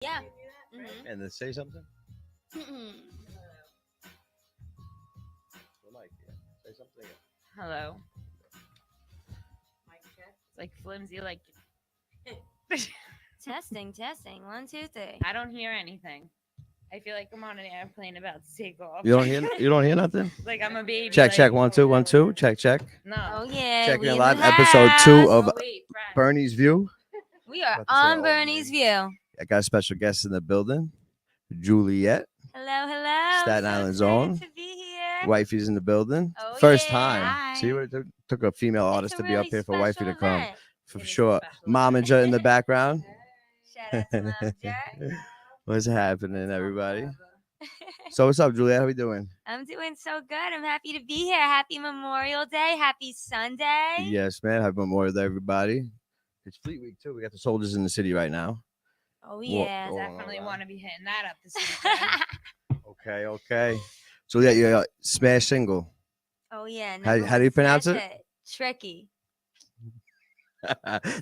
Yeah. And then say something. Like, yeah. Say something. Hello. It's like flimsy, like Testing. 1, 2, 3. I don't hear anything. I feel like I'm on an airplane about to take off. You don't hear. You don't hear nothing. Like I'm a baby. Check. like, Check. 1 2 1 2. Check. No. Oh yeah. Checking we in live the episode house. 2 of Oh, wait, Brad. Bernie's View. We are About to say on old Bernie's View. I got a special guest in the building, Juliet, Hello. Staten So Island's excited own. to be here. Wifey's in the building. Oh, First yeah. time. Hi. See what it took a female It's artist a to be really up here for Wifey to special come. event. For It is a sure. special Momager in the background. Shout out to Momager. What's happening, everybody? So what's up, Juliet? How we doing? I'm doing so good. I'm happy to be here. Happy Memorial Day. Happy Sunday. Yes, man. Happy Memorial Day, everybody. It's Fleet Week too. We got the soldiers in the city right now. Oh yeah. Whoa. Definitely want to be hitting that up this weekend. Okay. So yeah, your smash single. Oh yeah. How number do you one, pronounce smash it? Tricky.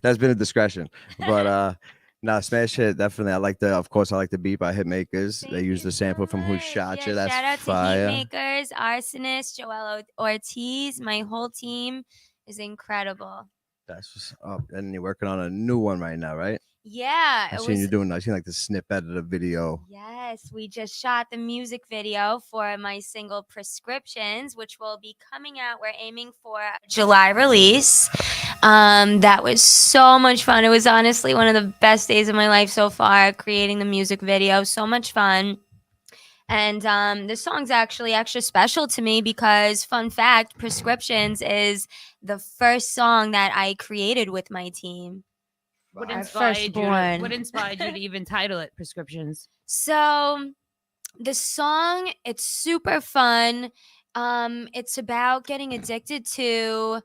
That's been a discretion, but no, smash hit definitely. I like the beat by Hitmakers. They Thank used you the sample so from Who much. Shot Yeah, You. That's shout out fire. to Heatmakers, Arsonist, Joel Ortiz. My whole team is incredible. That's what's up. And you're working on a new one right now, right? Yeah, I seen like the snippet of the video. Yes, we just shot the music video for my single Prescriptions, which will be coming out. We're aiming for a July release. That was so much fun. It was honestly one of the best days of my life so far, creating the music video. So much fun. And this song's actually extra special to me because, fun fact, Prescriptions is the first song that I created with my team. What Our inspired, firstborn. what inspired you to even title it Prescriptions? So the song, it's super fun. It's about getting addicted to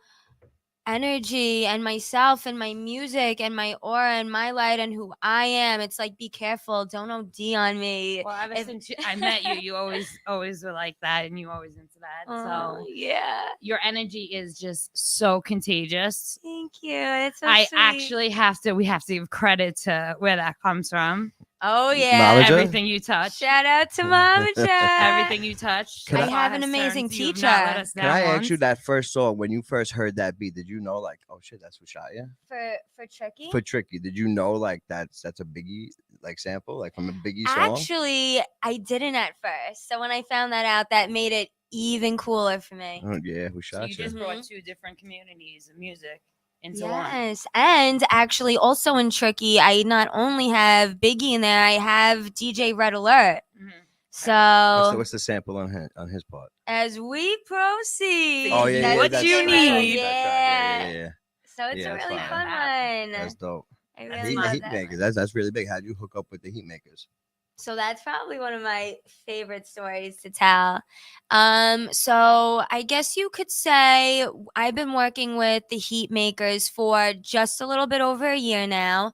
energy and myself and my music and my aura and my light and who I am. It's like, be careful, don't OD on me. Well, ever since I met you, you always were like that, and you always into that. Oh, So yeah. your energy is just so contagious. Thank you. It's so I sweet. actually we have to give credit to where that comes from. Oh yeah. Mamager? Everything you touch. Shout out to Mama Everything you touch. Can I I- have an has amazing turned, you've teacher. not let us Can down I ask once. you that first song when you first heard that beat? Did you know like, oh shit, that's Who Shot You? for Tricky. For Tricky, did you know like that's a Biggie like sample like from a Biggie song? Actually, I didn't at first. So when I found that out, that made it even cooler for me. Oh yeah, Who So Shot you You? just brought Mhm. two different communities of music into one. Yes, and actually also in Tricky, I not only have Biggie in there, I have DJ Red Alert. Mhm. So What's the sample on his part? as we proceed, Oh yeah, that's What DJ you Red Alert. need. Yeah. Yeah. So it's Yeah, a that's really fire. fun one. That's dope. I That's really my love Heat that makers. one. That's really big. How'd you hook up with the Heat makers? So that's probably one of my favorite stories to tell. So I guess you could say I've been working with the Heat Makers for just a little bit over a year now.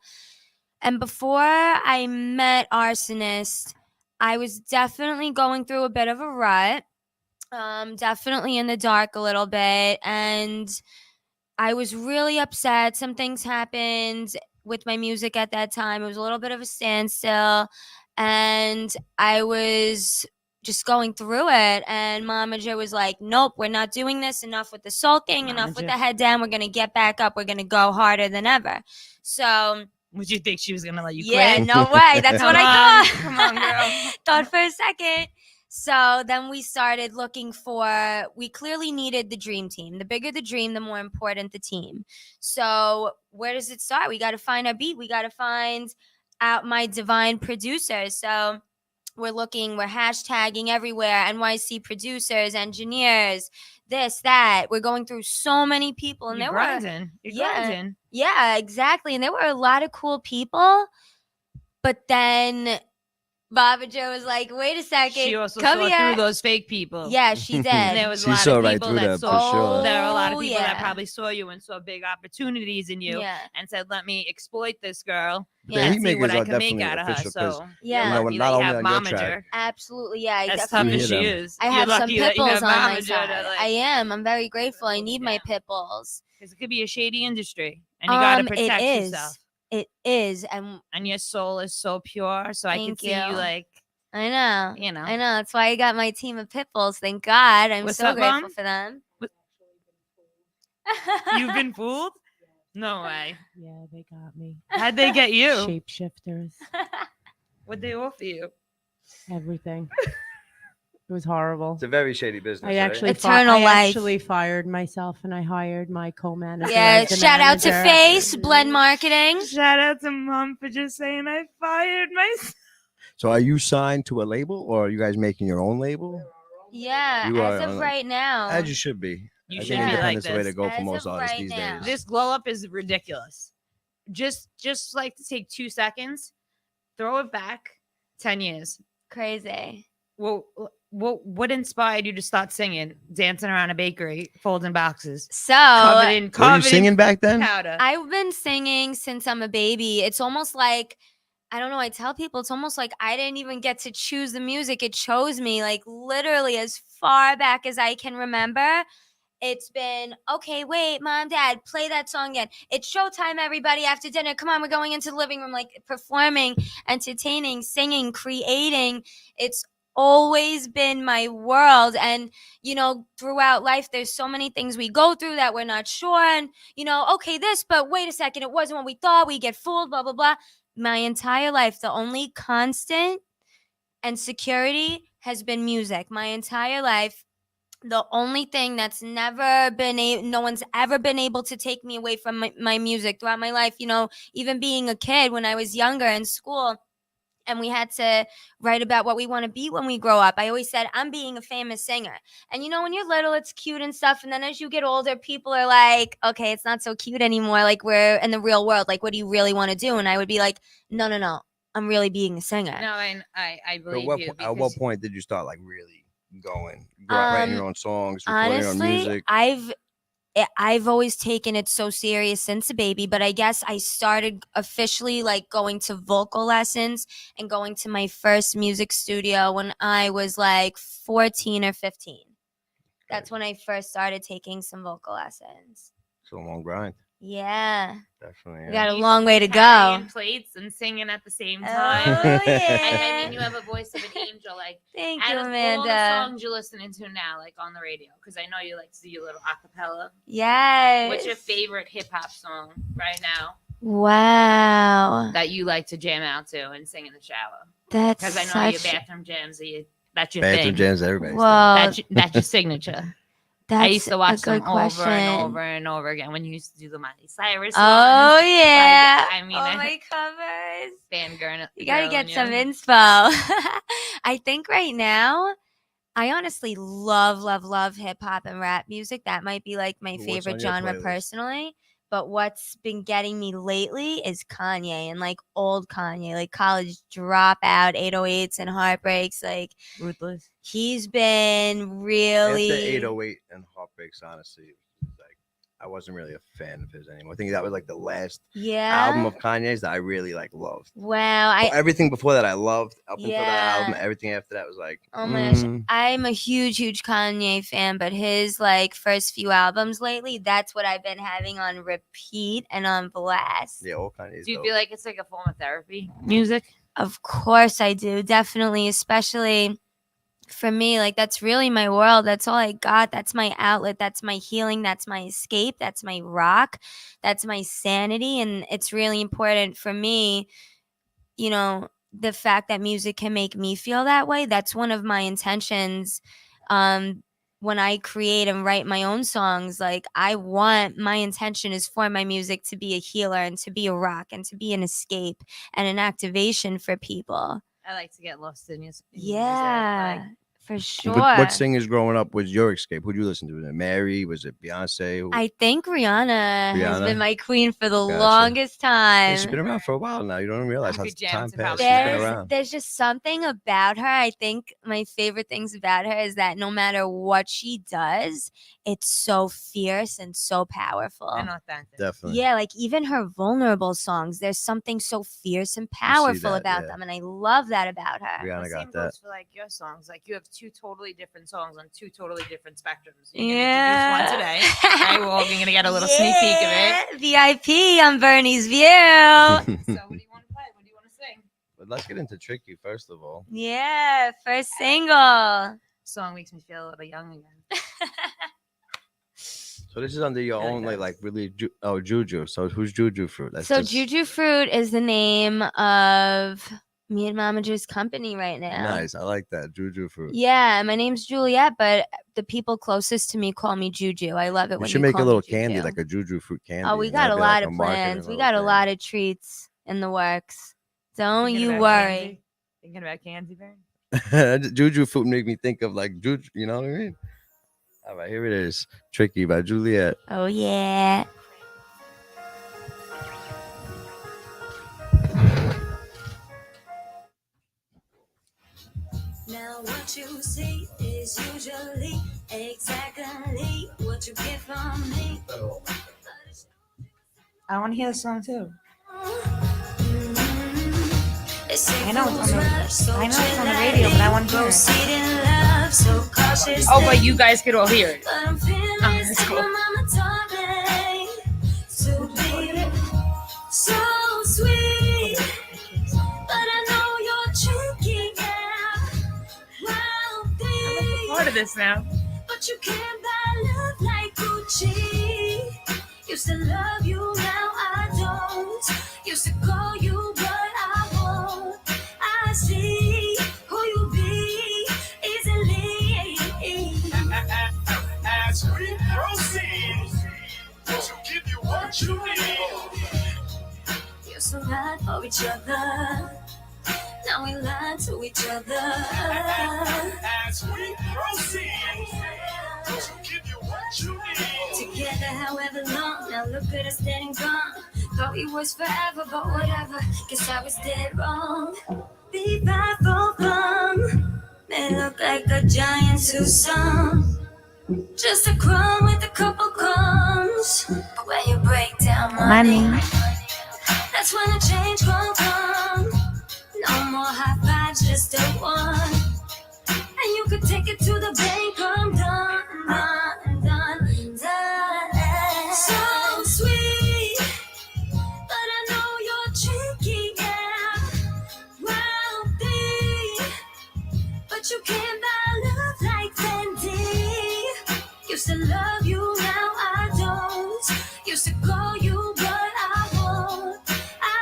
And before I met Arsonist, I was definitely going through a bit of a rut. Definitely in the dark a little bit. And I was really upset. Some things happened with my music at that time. It was a little bit of a standstill. And I was just going through it. And Momager was like, nope, we're not doing this. Enough with the sulking, enough with Momager. the head down. We're going to get back up. We're going to go harder than ever. So, Would you think she was gonna let you yeah, quit? no way. That's what I thought. Come on, girl. Thought for a second. So then we started looking for, we clearly needed the dream team. The bigger the dream, the more important the team. So where does it start? We got to find our beat. We got to find out my divine producers. So we're hashtagging everywhere, NYC producers, engineers, this, that. We're going through so many people. And You're there were, grinding. You're Yeah. grinding. yeah, exactly. And there were a lot of cool people. But then Baba Joe was like, wait a second. She also come saw here. through those fake people. Yeah, she did. And there was She a lot saw of right people through that that, saw. for sure. There are a lot of Oh, people that yeah. probably saw you and saw big opportunities in you, Yeah. and said, "Let me exploit this girl The Yeah. and Heat see what makers I are can make definitely out of her." official 'cause So Yeah. you're You know, lucky not that you only have on your Momager. track. Absolutely, yeah. As definitely. tough You as hear she them. is, I you're have some lucky pit that you bulls have on my Momager side. to, I am. I'm very grateful. I hold you need my down. pit bulls. because it could be a shady industry, and you gotta It protect is. yourself. It is, and and your soul is so pure. So I could Thank see you you. like, I know. you know. I know. That's why I got my team of pit bulls. Thank God. I'm What's so up, grateful Mom? for them. You've been fooled? No way. Yeah, they got me. How'd they get you? Shapeshifters, What'd they offer you? everything. It was horrible. It's a very shady business. I actually, Eternal I life. actually fired myself, and I hired my co-manager. Yeah, as the shout out to manager. Face Blend Marketing. Shout out to Mom for just saying I fired myself. So are you signed to a label, or are you guys making your own label? Yeah, You as are of on- right now. As you should be. You I should think be like independent's the way to this. go for As most of artists right these now. days. This glow up is ridiculous. Just like to take 2 seconds, throw it back 10 years. Crazy. Well, what inspired you to start singing, dancing around a bakery, folding boxes, So covered in Were you covered singing in back then? powder? I've been singing since I'm a baby. It's almost like, I don't know, I tell people it's almost like I didn't even get to choose the music. It chose me, like literally as far back as I can remember. It's been, okay, wait, Mom, Dad, play that song again. It's showtime, everybody, after dinner. Come on, we're going into the living room, like performing, entertaining, singing, creating. It's always been my world. And, you know, throughout life, there's so many things we go through that we're not sure. And, you know, okay, this, but wait a second, it wasn't what we thought. We get fooled, blah, blah, blah. My entire life, the only constant and security has been music. My entire life. The only thing that's never been no one's ever been able to take me away from my music throughout my life, you know, even being a kid when I was younger in school and we had to write about what we want to be when we grow up. I always said, I'm being a famous singer. And you know, when you're little, it's cute and stuff. And then as you get older, people are like, okay, it's not so cute anymore. Like we're in the real world. Like, what do you really want to do? And I would be like, no. I'm really being a singer. No, I So believe you. at what because point did you start like really going, go out writing your own songs, recording your own Honestly, music? I've always taken it so serious since a baby, but I guess I started officially like going to vocal lessons and going to my first music studio when I was like 14 or 15. That's when I first started taking some vocal lessons. It's a long grind, Yeah. definitely. We Yeah. got a long way to go. carrying plates and singing at the same time. Oh, And I yeah. mean, you have a voice of an angel. Like, Thank you, out of all the Amanda. songs you're listening to now, like on the radio, because I know you like to do your little acapella. Yes. What's your favorite hip hop song right now Wow. that you like to jam out to and sing in the shower? That's Because I know your such. bathroom jams. That's your Bathroom thing. jams, everybody. Whoa. That's your signature. That's I used to watch a good them over question. and over and over again when you used to do the Miley Cyrus. Oh ones. yeah. I mean, oh I- my covers. Fangirl. You gotta get girling some you. inspo. I think right now, I honestly love hip hop and rap music. That might be like my What's favorite on your genre playlist? personally. But what's been getting me lately is Kanye and like old Kanye, like college dropout, 808s and heartbreaks. Like Ruthless. he's been After really 808 and Heartbreaks, honestly, it was like I wasn't really a fan of his anymore. I think that was like the last yeah. album of Kanye's that I really like loved. Wow. But everything before that I loved. Up until that album, Yeah. everything after that was like, Oh my gosh, mm. I'm a huge Kanye fan, but his like first few albums lately, that's what I've been having on repeat and on blast. Yeah, all Kanye's Do you dope. feel like it's like a form of therapy? Music? Of course I do, definitely, especially for me, like that's really my world. That's all I got. That's my outlet. That's my healing. That's my escape. That's my rock. That's my sanity. And it's really important for me, you know, the fact that music can make me feel that way. That's one of my intentions. When I create and write my own songs, like my intention is for my music to be a healer and to be a rock and to be an escape and an activation for people. I like to get lost in your Yeah, for sure. What singers growing up was your escape? Who'd you listen to? Was it Mary? Was it Beyonce? Who- I think Rihanna has Rihanna? been my queen for the Gotcha. longest Yeah, time. she's been around for a while now. You don't realize how could jam time to passed. Pop She's been There's- around. There's just something about her. I think my favorite things about her is that no matter what she does, it's so fierce and so powerful. and authentic. Definitely. Yeah, like even her vulnerable songs, there's something so fierce and powerful that, about yeah. them. And I love that about her. Rihanna The got same that. goes for like your songs. Like you have two totally different songs on two totally different spectrums. You're gonna introduce one today. Okay, we're all gonna get a little sneak peek of it. VIP on Bernie's View. So what do you want to play? What do you want to sing? But let's get into Tricky first of all. Yeah, first single. Song makes me feel a little young again. So this is under your Really own does. like really Juju. So who's Juju Fruit? That's So just Juju Fruit is the name of me and Mama Ju's company right now. nice. I like that Juju Fruit. Yeah, my name's Juliet, but the people closest to me call me Juju. I love it You when should you make call a me little candy, Juju. like a Juju Fruit candy. Oh, we and got that'd a be like lot of marketing plans. We little got a thing. lot of treats in the works. Don't Thinking you about worry. Candy? Thinking about candy, Barry? Juju Fruit make me think of like Juju. You know what I mean? All right, here it is. Tricky by Juliet. Oh yeah. Now what you see is usually exactly what you get from me. I want to hear the song too. I know it's on the- I know it's on the radio, but I want to hear it. it. Oh, but you guys could all hear it. But I'm feeling that's like cool. my mama taught me to be so sweet. But I know you're tricky, yeah. Wealthy. Part of this now. But you can't buy love like Gucci. Used to love you, now I don't. Used to call you, but I won't. I see who you be easily. As we proceed, to give you what you need. Used to lie for each other. Now we lie to each other. As we proceed, to give you what you need. Together however long, now look at us dead and gone. Thought we was forever, but whatever. Guess I was dead wrong. Be for fun. May look like a giant Tucson. Just a crumb with a couple crumbs. But when you break down money, that's when the change gon' come. No more high fives, just a one. And you could take it to the bank. I'm done, done, done. So sweet, but I know you're tricky, yeah. Wealthy, but you can't buy love like Fendi. Used to love you, now I don't. Used to call you, but I won't.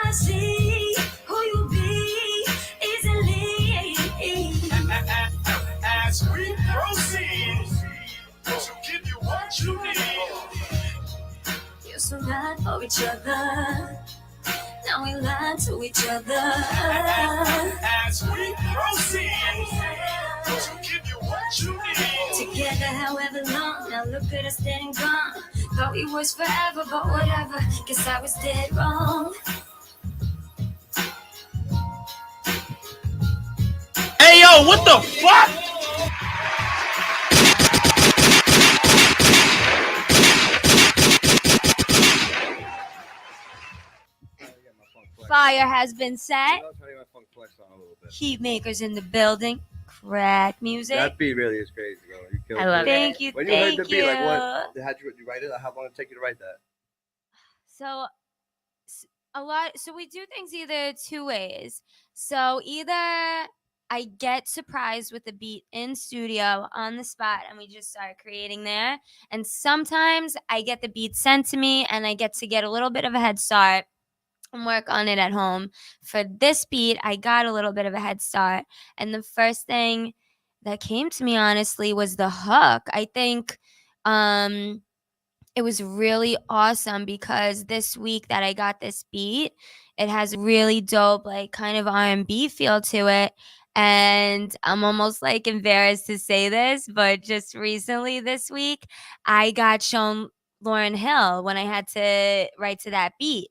I see who you be easily. As we proceed, to give you what you need. Used to lie for each other. Now we lie to each other. As we proceed, to give you what you need. Together however long, now look at us dead and gone. Thought we was forever, but whatever. Guess I was dead wrong. Hey yo, what the fuck? Fire has been set. Heat makers in the building. Crack music. That beat really is crazy, bro. You killed I love it. Thank you. When you heard Thank the beat, like you. what? How'd you write it? How long did it take you to write that? So a lot. So we do things either two ways. So either I get surprised with the beat in studio on the spot and we just start creating there. And sometimes I get the beat sent to me and I get to get a little bit of a head start and work on it at home. For this beat, I got a little bit of a head start. And the first thing that came to me, honestly, was the hook. I think it was really awesome because this week that I got this beat, it has a really dope, like kind of R&B feel to it. And I'm almost like embarrassed to say this, but just recently this week, I got shown Lauryn Hill when I had to write to that beat.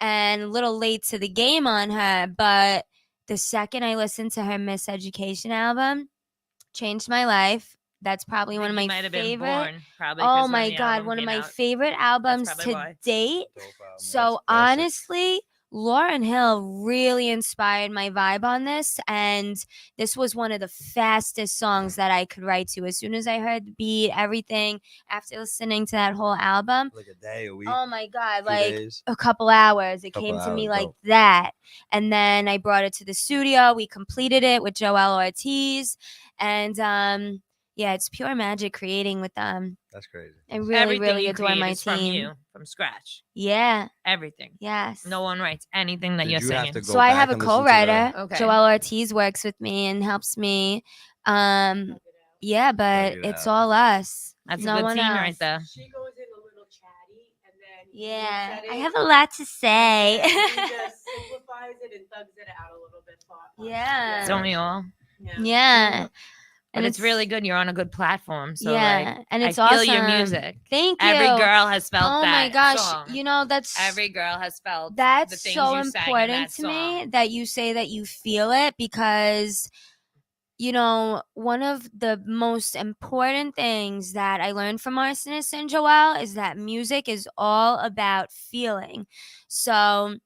And a little late to the game on her, but the second I listened to her Miseducation album, changed my life. That's probably one of my favorite. Oh my god, one of my favorite albums probably to why. date. Dope album. So That's classic. honestly, Lauryn Hill really inspired my vibe on this, and this was one of the fastest songs that I could write to. As soon as I heard the beat, everything, after listening to that whole album, Like a day, a week, oh my God, few like days. a couple hours. It Couple came to me hours, like dope. that. And then I brought it to the studio. We completed it with Joel Ortiz. And yeah, it's pure magic creating with them. That's crazy. I really, Everything really you adore create my is from team. you, from scratch. Yeah. Everything. Yes. No one writes anything that Did you're you have singing. to go So I back have a and listen to the- co-writer. Okay. Joel Ortiz works with me and helps me. Yeah, but it it's out. all us. That's no a good one team else. right there. She goes in a little chatty, and then he Yeah, looks at I it, have a lot to say. and he just simplifies it and thugs it out a little bit. Yeah. Don't we all? Yeah. But it's really good. You're on a good platform. So yeah, like, and it's I feel awesome. your music. Thank you. Every girl has felt oh that my gosh, song. you know that's Every girl has felt the that's things so you sang in important that to me song. that you say that you feel it, because you know one of the most important things that I learned from Arsonist and Joelle is that music is all about feeling. So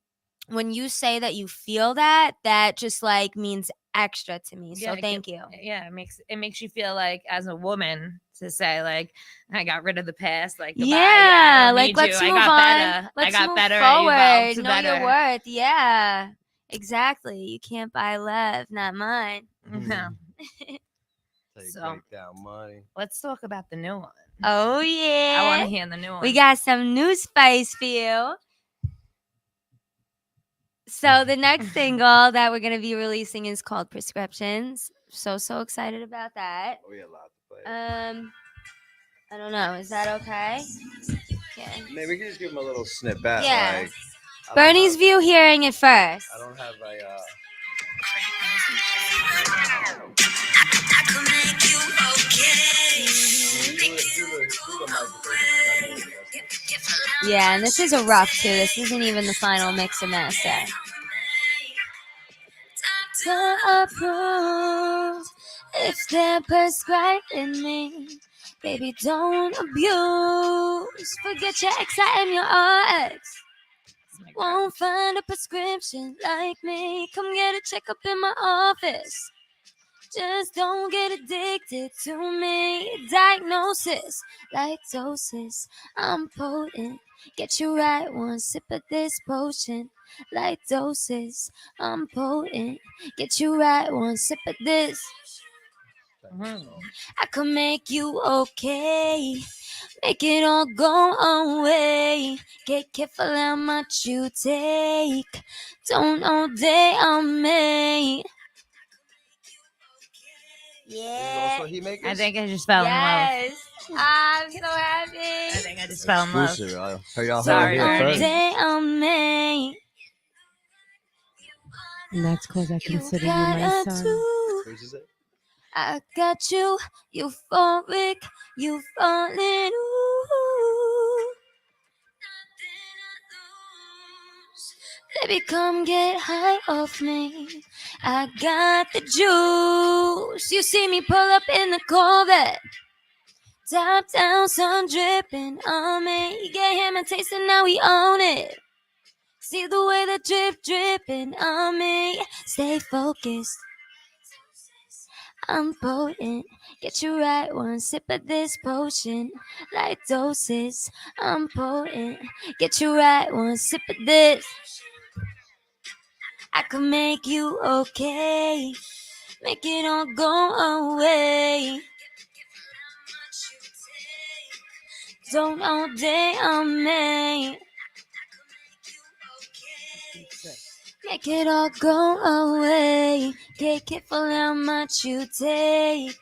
when you say that you feel that, that just like means extra to me. So it thank you. Yeah, it makes you feel like as a woman to say like I got rid of the past, like goodbye, Yeah, I don't like need let's you. move I got on. better. Let's I got move better. I forward. evolved to Know better. your worth. Yeah, exactly. You can't buy love, not mine. No. Take So- break down money. Let's talk about the new one. Oh I yeah. want to hear the new one. We got some new spice for you. So the next single that we're gonna be releasing is called Prescriptions. So excited about that. We had a lot to play. I don't know. Is that okay? Yeah. Maybe we can just give him a little snippet. Yeah. Like, I don't Bernie's have- view hearing it first. I don't have a. Yeah, and this is a rough too. This isn't even the final mix and master. To approve if they're prescribing me. Baby, don't abuse. Forget your ex, I am your ex. Won't find a prescription like me. Come get a checkup in my office. Just don't get addicted to me. Diagnosis, like doses. I'm potent. Get you right one sip of this potion. Like doses. I'm potent. Get you right one sip of this. I could make you okay. Make it all go away. Get careful how much you take. Don't all day on me. Yeah. Also, he makes. I think I just fell in love. Yes. I'm so I happy. think I just fell in love. Exclusive. Y'all Sorry, heard it here Bernie. first. Day on me. And that's because I You consider you my gotta son. do. Which is it? I got you. Euphoric. You falling. Ooh. Baby, come get high off me. I got the juice. You see me pull up in the Corvette. Top down, sun dripping on me. You get him a taste and now we own it. See the way the drip dripping on me. Stay focused. I'm potent. Get you right one sip of this potion. Like doses. I'm potent. Get you right one sip of this. I could make you okay. Make it all go away. Don't all day on me. Make it all go away. Get careful how much you take.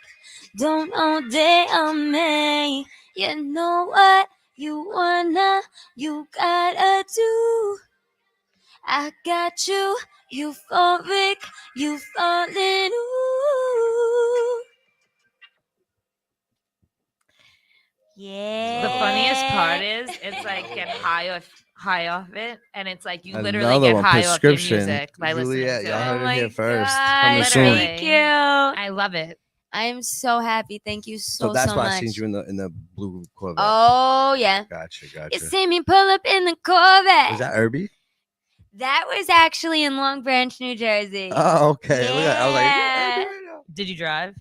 Don't all day on me. You know what you wanna, you gotta do. I got you, euphoric, you falling. Ooh. Yeah. The funniest part is it's like get high off it, and it's like you literally Another get one, high off your Prescription. music by Juliet, listening y'all to heard it. it my here first. God, Coming soon. Literally. thank you. I love it. I am so happy. Thank you so So that's why much. I seen you in the blue Corvette. Oh yeah. Gotcha. You see me pull up in the Corvette. Was that Irby? That was actually in Long Branch, New Jersey. Oh, okay. Look at, I was like, Yeah. Did you drive?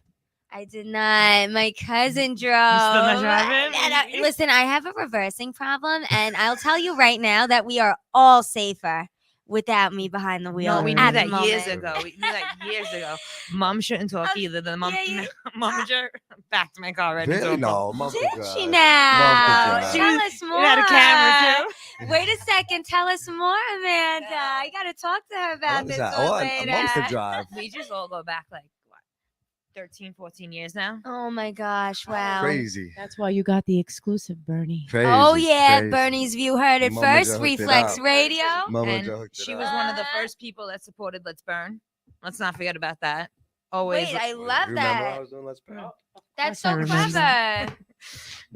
I did not. My cousin drove. not driving? And listen, I have a reversing problem, and I'll tell you right now that we are all safer without me behind the wheel. No, we knew at the that years moment. ago. We knew that years ago. Mom shouldn't talk either. The mom, yeah. momager back to my car right really? into No, Mom Did could she drive. now? Mom could She Tell was- us more. It had a camera too. Wait a second. Tell us more, Amanda. I gotta talk to her about this Oh, one a Mom could later. drive. We just all go back like what, 13, 14 years now. Oh my gosh! Wow. Crazy. That's why you got the exclusive, Bernie. Crazy. Oh yeah, crazy. Bernie's View heard it Mama first. just hooked it Reflex up. Radio. Mama And just hooked it she up. was one of the Uh, first people that supported Let's Burn. Let's not forget about that. Always. Wait, I You love remember I that. was doing Let's Burn? That's I so remember. clever.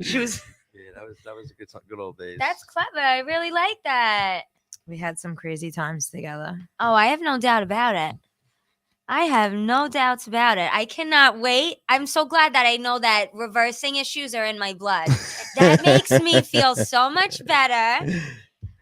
she was. Yeah, that was a good old days. That's clever. I really like that. We had some crazy times together. Oh, I have no doubt about it. I have no doubts about it. I cannot wait. I'm so glad that I know that reversing issues are in my blood. That makes me feel so much better.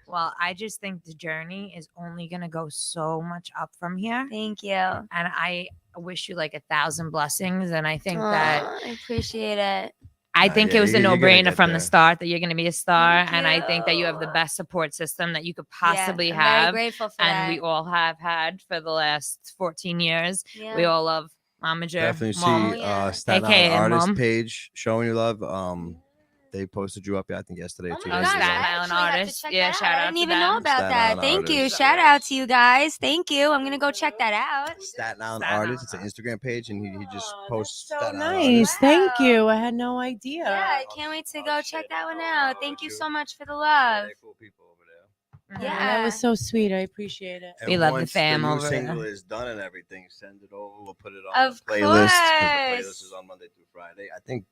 Well, I just think the journey is only gonna go so much up from here, Thank you. and I wish you like 1,000 blessings. And I think that Aw, I appreciate it. I think yeah, it was a you're gonna no-brainer get from there. the start that you're gonna be a star, Thank and I think that you have the you. best support system that you could Yeah, possibly I'm very have, grateful for and that. we all have had for the last 14 years. Yeah. We all love Momager. Definitely see Mom. yeah. Staten AKA Island artist Mom. page showing you love. They posted you up, yeah, I think yesterday. Oh 2 my days gosh, ago. Staten I Island actually have to artist. check Yeah, that shout I out didn't to even know them. about Staten that. Island Thank you. artist. Shout out to you guys. Thank you. I'm gonna go check that out. Staten Island Staten artist. It's Island. an Instagram page, and he just Oh, posts that's so Staten Island nice. artists. Thank Wow. you. I had no idea. Yeah, I can't wait to Oh, go shit. check that one Oh, out. no, Thank you you- so much for the Yeah, love. they're cool people over there. Mhm. Yeah. That was so sweet. I appreciate it. We And love the once fam new over single there. is done and everything, send it over. We'll put it on Of the playlist. 'cause The course. playlist is on Monday through Friday. I think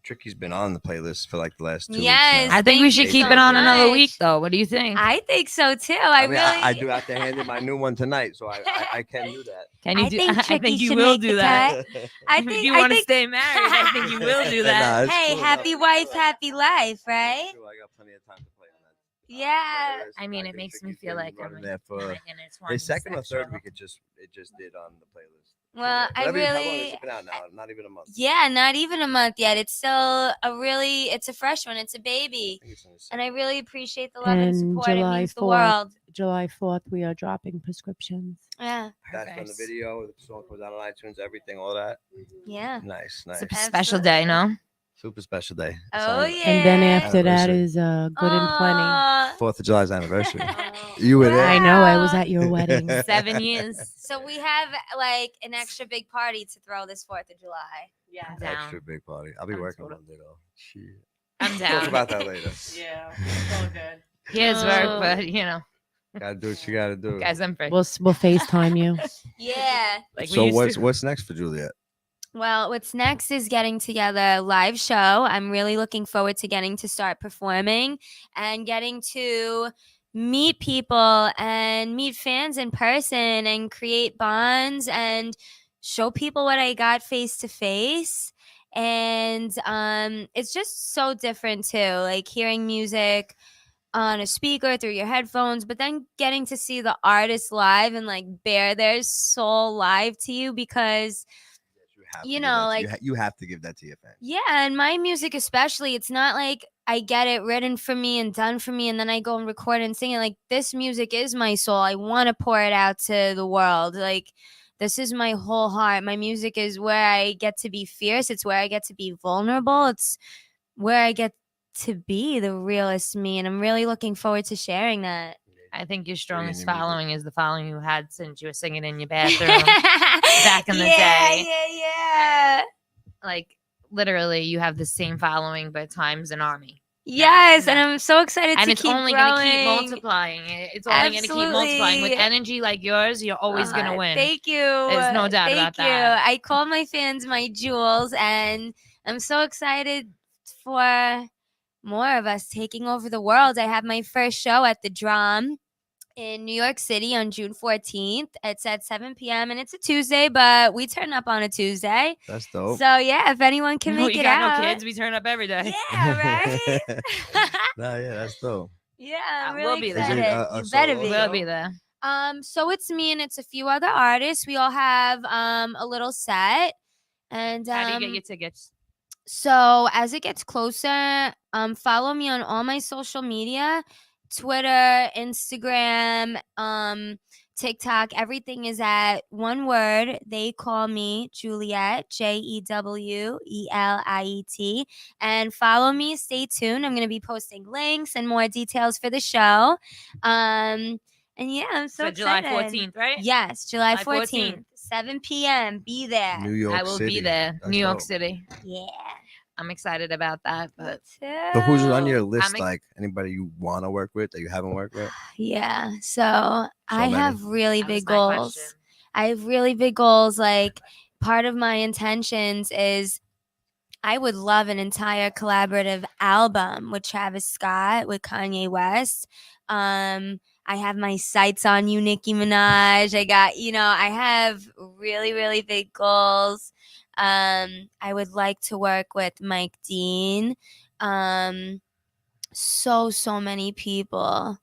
Tricky's been on the playlist for like the last 2 weeks. Yes. now. I think we Thank should you keep so it on another much. week, though. What do you think? I think so too. I mean, really. I do have to hand in my new one tonight, so I can do that. Can you I do? think I Tricky think you should will make do the that. I If think. you I want to think. stay married, I think you will do Nah, that. it's Hey, cool happy enough. wife, happy life, right? Sure, I got plenty of time to play on that. Yeah. playlist. I mean, it think makes me Tricky's feel been like I'm running there for in its the one second or third sexual- week. It just did on the playlist. Well, Yeah. I But mean, how long has really. it been out now? Not even a month. Yeah, not even a month yet. It's still it's a fresh one. It's a baby. I think it's in the And I second. really appreciate the love and And support. It July means the 4th. world. July 4th, we are dropping prescriptions. Yeah. That's from the Perfect. video. The song comes out on iTunes. Everything, all that. Yeah. Nice, nice. It's a special day, no? Super special day. Oh, yeah. And then after that Anniversary. is Good and Plenty. Aw. 4th of July's anniversary. Oh. You were there. I know. I was Wow. at your wedding. 7 years. So we have like an extra big party to throw this 4th of July. Yeah. I'm down. Extra big party. I'll be I'm working total- Monday though. Shit. I'm Talk down. about that later. Yeah. So good. Here's work, but you know, Gotta do what you gotta do. guys, I'm free. We'll FaceTime you. Yeah. Like we So used to. what's next for Juliet? Well, what's next is getting together a live show. I'm really looking forward to getting to start performing and getting to meet people and meet fans in person and create bonds and show people what I got face to face. And it's just so different too, like hearing music on a speaker through your headphones, but then getting to see the artist live and like bare their soul live to you because you know, like you have to give that to your fans. yeah, and my music especially, it's not like I get it written for me and done for me and then I go and record and sing it. Like this music is my soul. I want to pour it out to the world. Like this is my whole heart. My music is where I get to be fierce. It's where I get to be vulnerable. It's where I get to be the realest me. And I'm really looking forward to sharing that. I think your strongest your music. following is the following you had since you were singing in your bathroom. Back in the day. Yeah. Like literally, you have the same following but times an army. Yes, and Yeah. I'm so excited And to it's keep only growing. going to keep multiplying. It's only going to keep multiplying. With Absolutely. energy like yours, you're always going to win. Thank you. There's no doubt Thank about you. that. I call my fans my jewels, and I'm so excited for more of us taking over the world. I have my first show at the Drum in New York City on June 14th. It's at 7 p.m. and it's a Tuesday, but we turn up on a Tuesday. That's dope. So yeah, if anyone can No, make you it got out. no kids. We turn up every day. Yeah, right. Nah, yeah, that's dope. Yeah, I'm We'll really be there. Is it, excited. a You better solo be. We'll show? be there. So it's me and it's a few other artists. We all have a little set, and How do you get your tickets? so as it gets closer, follow me on all my social media, Twitter, Instagram, TikTok. Everything is at one word. They call me Juliet, JEWELIET. And follow me. Stay tuned. I'm gonna be posting links and more details for the show. And yeah, I'm so So July excited. 14th, right? Yes, July July 14th. 14th, 7 p.m. Be there. New York I will City. be there. That's New York dope. City. Yeah. I'm excited about that. Me But too. So who's on your list? I'm ex- Like anybody you want to work with that you haven't worked with? Yeah. So I many. have really that was big my goals. question. I have really big goals. Like part of my intentions is I would love an entire collaborative album with Travis Scott, with Kanye West. I have my sights on you, Nicki Minaj. I have really, really big goals. I would like to work with Mike Dean. So many people.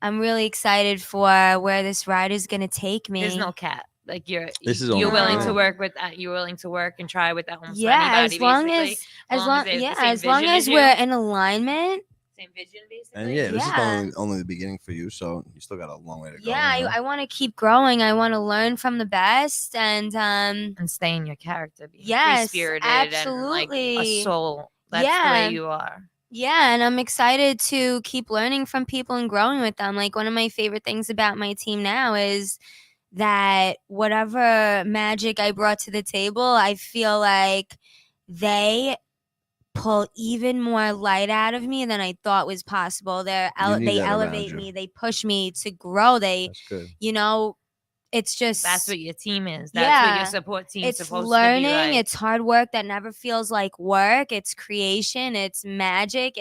I'm really excited for where this ride is gonna take me. There's no cap. Like This is you're only willing to beginning. work with that. You're willing to work and try with almost Yeah, anybody. as long basically. as they have the yeah, same as long vision as you. we're in alignment. Same vision, basically. And yeah, this Yeah. is only the beginning for you, so you still got a long way to go. Yeah, you know? I want to keep growing. I want to learn from the best, and And stay in your character. Be Yes, free-spirited and like absolutely. a soul. That's the Yeah. way you are. yeah, and I'm excited to keep learning from people and growing with them. Like one of my favorite things about my team now is that whatever magic I brought to the table, I feel like they pull even more light out of me than I thought was possible. You need They that around elevate you. me, they push me to grow. That's good. It's just That's what your team is. That's what Yeah. your support team's it's supposed learning, to be like. it's hard work that never feels like work, it's creation, it's magic,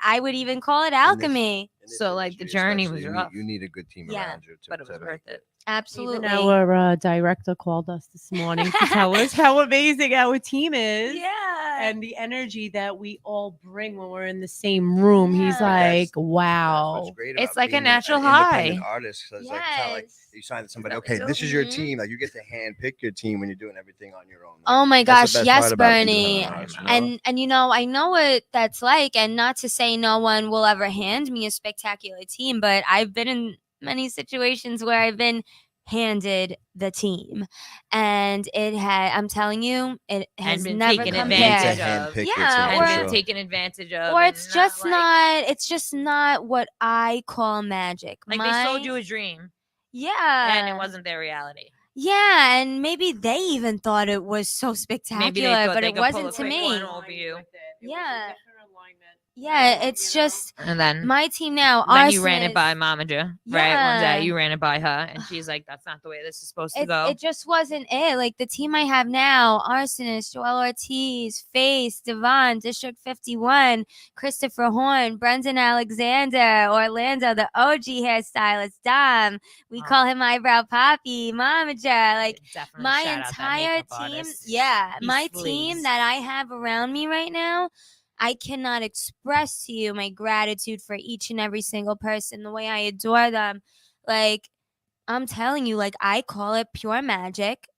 I would even call it alchemy. In this So, like, the industry journey especially, was rough. You need a good team Yeah, around you. But it was worth it. Absolutely. Even our director called us this morning to tell us how amazing our team is. yeah. And the energy that we all bring when we're in the same room. He's Yeah. like, That's wow. what's great It's about like a being natural an independent high. artist. 'Cause, like, it's not like Yes. you sign somebody. Is that Okay, what this you- is your Mhm. team. Like you get to hand pick your team when you're doing everything on your own. Like, Oh my that's gosh, the best yes, part about being Bernie. an artist, you know? And I know what that's like, and not to say no one will ever hand me a spectacular team, but I've been in many situations where I've been handed the team, and I'm telling you, it has been never taken You need to advantage compared. of. handpick your Yeah, team And for been sure. taken advantage of. Or and it's just like, it's just not what I call magic. like they sold you a dream Yeah. and it wasn't their reality. Yeah, and maybe they even thought it was so spectacular, Maybe they thought but they it could pull wasn't a to quick me. one over you. Yeah. Yeah, it's just And then my team now. then you ran it Arsonist, by Momager, right? One Yeah. day you ran it by her, and she's like, "That's not the way this is supposed to go." It just wasn't it. Like the team I have now: Arsonist, Joel Ortiz, Face, Devon, District 51, Christopher Horn, Brendan Alexander, Orlando, the OG hairstylist, Dom. We Oh. call him Eyebrow Poppy, Momager. Like Definitely my shout out that entire makeup team, artist. yeah, He my slays. team that I have around me right now. I cannot express to you my gratitude for each and every single person, the way I adore them. Like, I'm telling you, like, I call it pure magic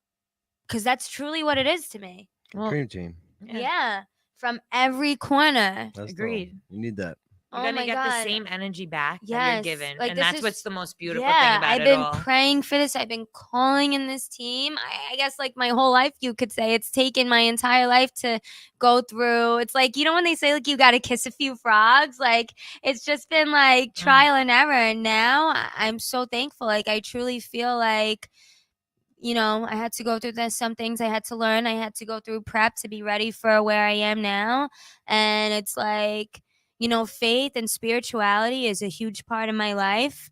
because that's truly what it is to me. Well, Dream team. Yeah. From every corner. That's dope. Agreed. You need that. You're Oh gonna my get God. the same energy back that Yes, you're given, like, and this that's is- what's the most beautiful thing Yeah, about I've it been all. praying for this. I've been calling in this team. I guess like my whole life, you could say it's taken my entire life to go through. It's like, when they say like you got to kiss a few frogs, like it's just been like trial and error. And now I'm so thankful. Like I truly feel like, I had to go through some things I had to learn. I had to go through prep to be ready for where I am now. And it's like, faith and spirituality is a huge part of my life.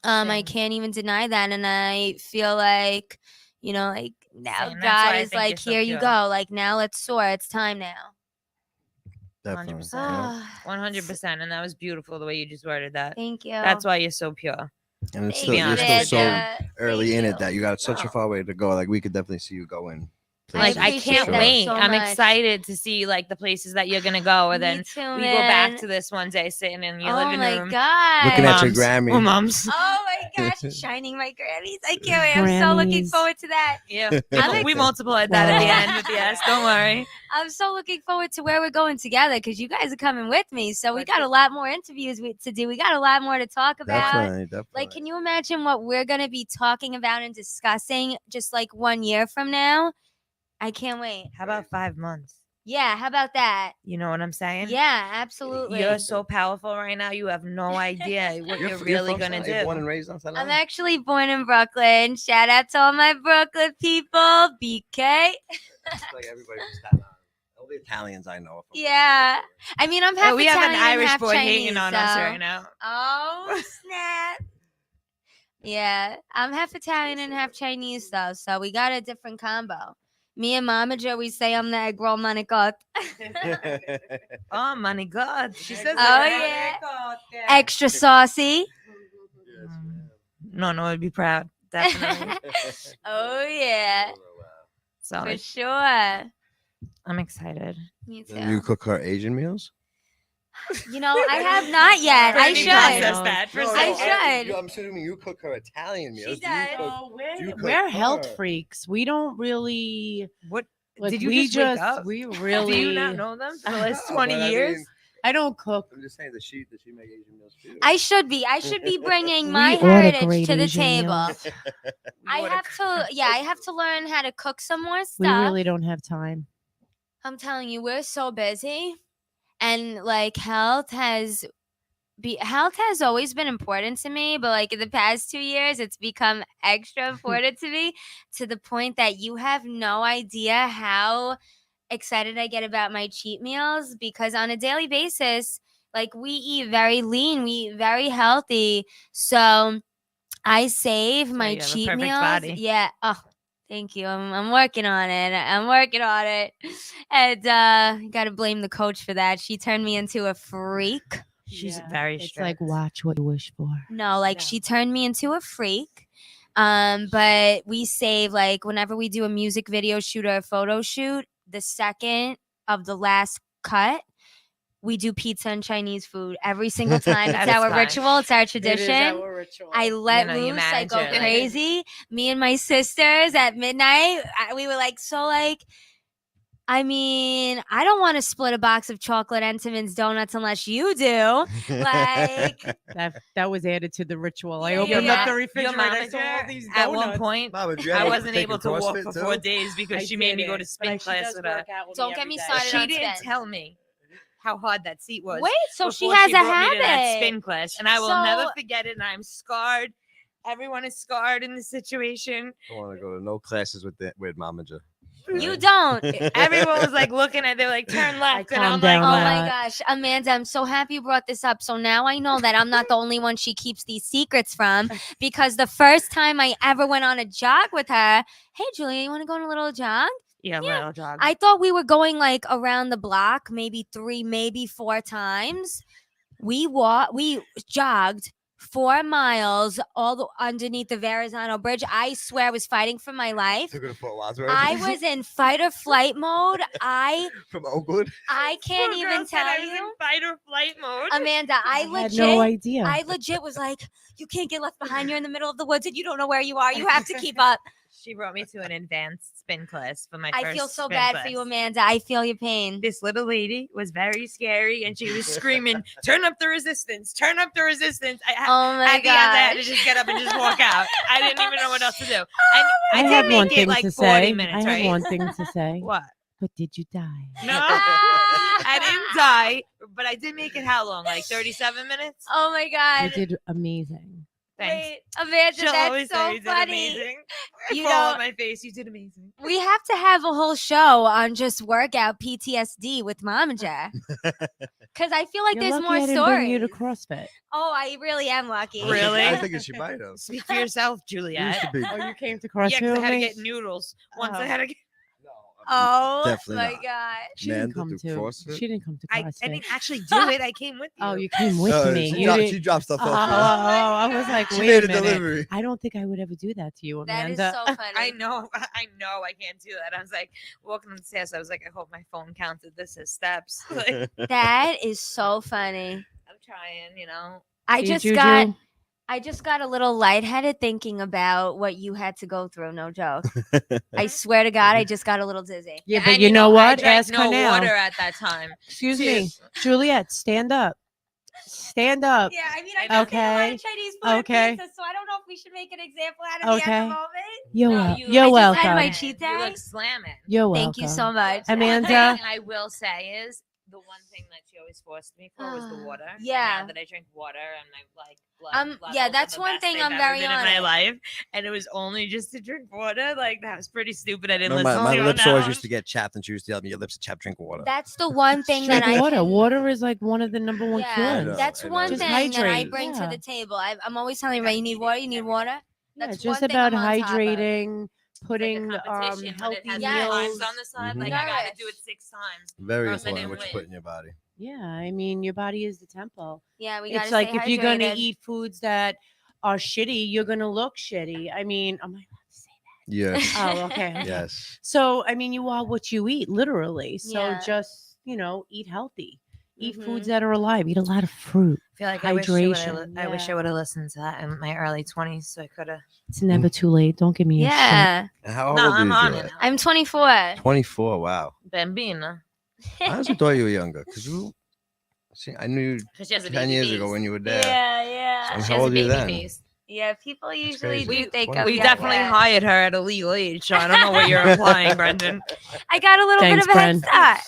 I Same. can't even deny that. And I feel like, like now Same. That's God why I is think like, you're so here you pure. go. Like now let's soar. It's time now. Definitely. 100%. yeah. 100%, and that was beautiful the way you just worded that. Thank you. That's why you're so pure. And it's Thank still, you, you're Dad. still so Thank early in you. it that you got such a No. far way to go. Like we could definitely see you going Like I appreciate can't that wait. so I'm much. excited to see like the places that you're gonna go, or Me then too, we go back man. to this one day sitting in your Oh living my room. god. Looking at your Mums. Grammy. Oh, mums. Oh my gosh, shining my Grammys. I can't wait. I'm so looking Grammys. forward to that. Yeah, I'm we multiplied that at the Wow. end with the S. Don't worry. I'm so looking forward to where we're going together because you guys are coming with me. So we got a lot more interviews to do. We got a lot more to talk about. Definitely. Like, can you imagine what we're going to be talking about and discussing just like 1 year from now? I can't wait. How about 5 months? Yeah, how about that? You know what I'm saying? Yeah, absolutely. You're so powerful right now. You have no idea what you're really from gonna Staten Island? Born do. and raised on Staten I'm Island? actually born in Brooklyn. Shout out to all my Brooklyn people. BK. It's like everybody from Staten Island. All the Italians I know. are from Yeah. I mean, I'm half we have Italian, an Irish half boy Chinese, hating on us so- right now. Oh, snap. Yeah, I'm half Italian and half Chinese, though, so we got a different combo. Me and Mama Joe, we say I'm the egg roll manicot. Oh my God, she says. Oh, it. yeah. Extra saucy. No, I'd be proud. Definitely. Oh, yeah, So for sure. I'm excited. Me too. And you cook her Asian meals? You know, I have not yet. I Brittany should. processed that for a I second. should. I'm assuming you cook her Italian meals. She Do you does. cook- Oh, do you cook we're health her? freaks. We don't really. What Like, did you we just wake up? We Do really. you not know them for the last No, 20 but I years? mean, I don't cook. I'm just saying, does she make Asian meals too? I should be. I should be bringing my We order heritage great to the Asian table. meals. I order have to. Yeah, I have to learn how to cook some more stuff. We really don't have time. I'm telling you, we're so busy, and like health has always been important to me, but like in the past 2 years, it's become extra important to me to the point that you have no idea how excited I get about my cheat meals because on a daily basis, like we eat very lean, we eat very healthy, so I save my you have a cheat perfect meals. body. Yeah. Oh, thank you. I'm working on it. I'm working on it. And got to blame the coach for that. She turned me into a freak. She's Yeah, very It's strict. like watch what you wish for. No, like Yeah. she turned me into a freak. But we save like whenever we do a music video shoot or a photo shoot, the second of the last cut, we do pizza and Chinese food every single time. It's That's our fine. ritual. It's our tradition. I let know, you loose. I go manage it. crazy. Me and my sisters at midnight, we were like, I mean, I don't want to split a box of chocolate Entenmann's donuts unless you do. Like, That was added to the ritual. I Yeah, opened yeah. up the Your refrigerator. I saw all manager, these at one donuts. point, Mama, did you I ever wasn't take able a to walk CrossFit for too? 4 days because I she made me go to didn't, spin but she class does with work her. out with Don't me get every me day. started She on didn't spin. tell me how hard that seat was. wait, so she before has a brought me to that habit. spin class, and I will never So- forget it. And I'm scarred. Everyone is scarred in this situation. I want to go to no classes with Mama Joe. You don't. Everyone was like looking at. They're like, turn left, and I'm calmed like, Oh down oh now. my gosh, Amanda, I'm so happy you brought this up. So now I know that I'm not the only one she keeps these secrets from because the first time I ever went on a jog with her, hey, Julia, you want to go on a little jog? yeah, little jog. I thought we were going like around the block, maybe 3, maybe 4 times. We jogged 4 miles underneath the Verrazano Bridge. I swear I was fighting for my life. Took her to Fort Wadsworth. I was in fight or flight mode. from Oakwood. I can't Poor even girl said tell I was in you. fight or flight mode. Amanda, I had no idea. legit was like, you can't get left behind. You're in the middle of the woods and you don't know where you are. You have to keep up. She brought me to an advanced spin class for my I first feel so spin bad class. for you, Amanda. I feel your pain. This little lady was very scary, and she was screaming, "Turn up the resistance! Turn up the resistance!" Oh my At the end, I had to gosh. just get up and just walk out. I didn't even know what else to do. And I I did have make one it thing like to 40 say. minutes, I have right? one thing to say. What? But did you die? No, Ah! I didn't die, but I did make it how long? Like 37 minutes? Oh my You God. did amazing. Thanks. Wait, Amanda, She'll always that's say so you did funny. amazing. You Fall know- on my face. You did amazing. We have to have a whole show on just workout PTSD with Mama Jack. Because I feel like You're there's lucky more I didn't bring you to stories. CrossFit. Oh, I really am lucky. Really? I think she might have. Speak for yourself, Used Juliet. to be. Oh, you came to Yeah, CrossFit 'cause I with had to me? get noodles. Once I Oh. had to get. No, Oh Definitely my not. god. She didn't Amanda come do to. CrossFit? She didn't come to I CrossFit. didn't actually do it. I came with you. Oh, you came with Oh, me. she, You dropped, didn't- she dropped stuff Oh, off. I was like, She wait made a a minute. delivery. I don't think I would ever do that to you, That is Amanda. so funny. I know I can't do that. I was like walking on the stairs. I was like, I hope my phone counted this as steps. Like, That is so funny. I'm trying, you know. I See, just Juju? got a little lightheaded thinking about what you had to go through. No joke. I swear to God, I just got a little dizzy. Yeah, but and you know I what? drank Ask no her now. water at that time. Excuse too. me, Juliet, stand up. Stand up. Yeah, I mean, I don't don't Okay. okay. Chinese food and Okay. pizza, so I don't know if we should make an example out of me at Okay. the moment. You're, No, wel- you- you're I just welcome. had my slamming. cheat You day. look slamming. You're welcome. Thank you so much. Amanda? One thing I will say is the one thing that she always forced me for was the water. And Yeah. now that I drink water and my blood Yeah, levels are that's the one best thing they've I'm ever very been on in my it. life, and it was only just to drink water. Like that was pretty stupid. I didn't No, listen my to lips her always now. used to get chapped, and she used to tell me, "Your lips are chapped. Drink water." That's the one thing Drink that I water. can- Water is like one of the number one Yeah, I know, cures. that's I know. one Just thing that I hydrate. bring Yeah. to the table. I'm always telling Ray, you need water. You need water. Yeah, That's just one thing about I'm on top of. hydrating, It's like a putting competition, but healthy it has Yes. times meals. on the side. Mhm. Like I gotta do it Nourish. 6 times. Very Or important didn't what you win. put in your body. Yeah, I mean, your body is the temple. Yeah, we got It's like stay if you're going to hydrated. eat foods that are shitty, you're going to look shitty. I mean, am I allowed to say Yes. that? Oh, okay. okay. Yes. So, I mean, you are what you eat, literally. So Yeah. just, eat healthy. Eat Mhm. foods that are alive. Eat a lot of fruit. I feel like I wish I would have listened to that in my early 20s, so I could have. It's never too late. Don't give me a shit. Yeah, And how old No, are I'm you? on Juliet? it. I'm 24. 24. Wow. Bambina. I honestly thought you were younger because you. See, I knew you Because she has a 10 baby years face. ago when you were there. Yeah. And She how has a old are you baby then? face. Yeah, people usually crazy. do think We of We yeah, definitely yeah. hired her at a legal age, so I don't know what you're implying, Brendan. I got a little Thanks, bit of a head Bren. start.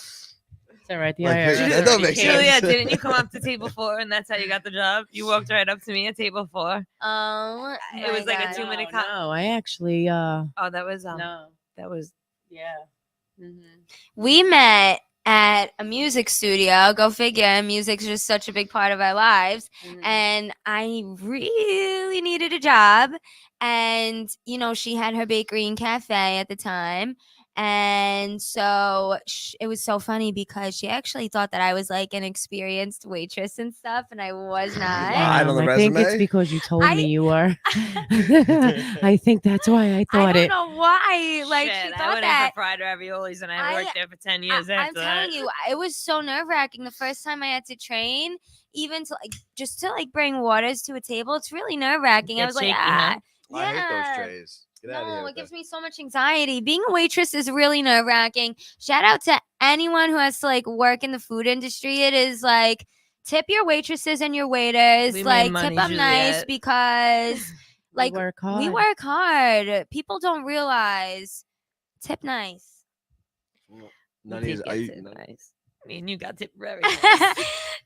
It's all right. The Like, IRS that don't already make came. sense. Julia, didn't you come up to table 4 and that's how you got the job? You walked right up to me at table 4. Oh, It was like a God. 2-minute No, I actually, Oh, that was no. that was Yeah. We met at a music studio. Go figure. Music's just such a big part of our lives. And I really needed a job. And, she had her bakery and cafe at the time. And so it was so funny because she actually thought that I was like an experienced waitress and stuff. And I was not. Lied on the I think it's resume? because you told I- me you were. I think that's why I I thought don't it. know why. Like, shit. she I thought went that. in for fried raviolis and I I- worked there for 10 years I'm after that. telling you, it was so nerve wracking the first time I had to train, even to just to bring waters to a table. It's really nerve wracking. I Get was like, shaky, huh? I hate yeah. those trays. Get out of here. No, with it gives that. me so much anxiety. Being a waitress is really nerve wracking. Shout out to anyone who has to work in the food industry. It is tip your waitresses and your waiters. We made money, Tip them nice Juliet. because We work hard. we work hard. People don't realize. Tip nice. None of You these- did are get you- tipped none- nice. I mean, you got tipped very nice.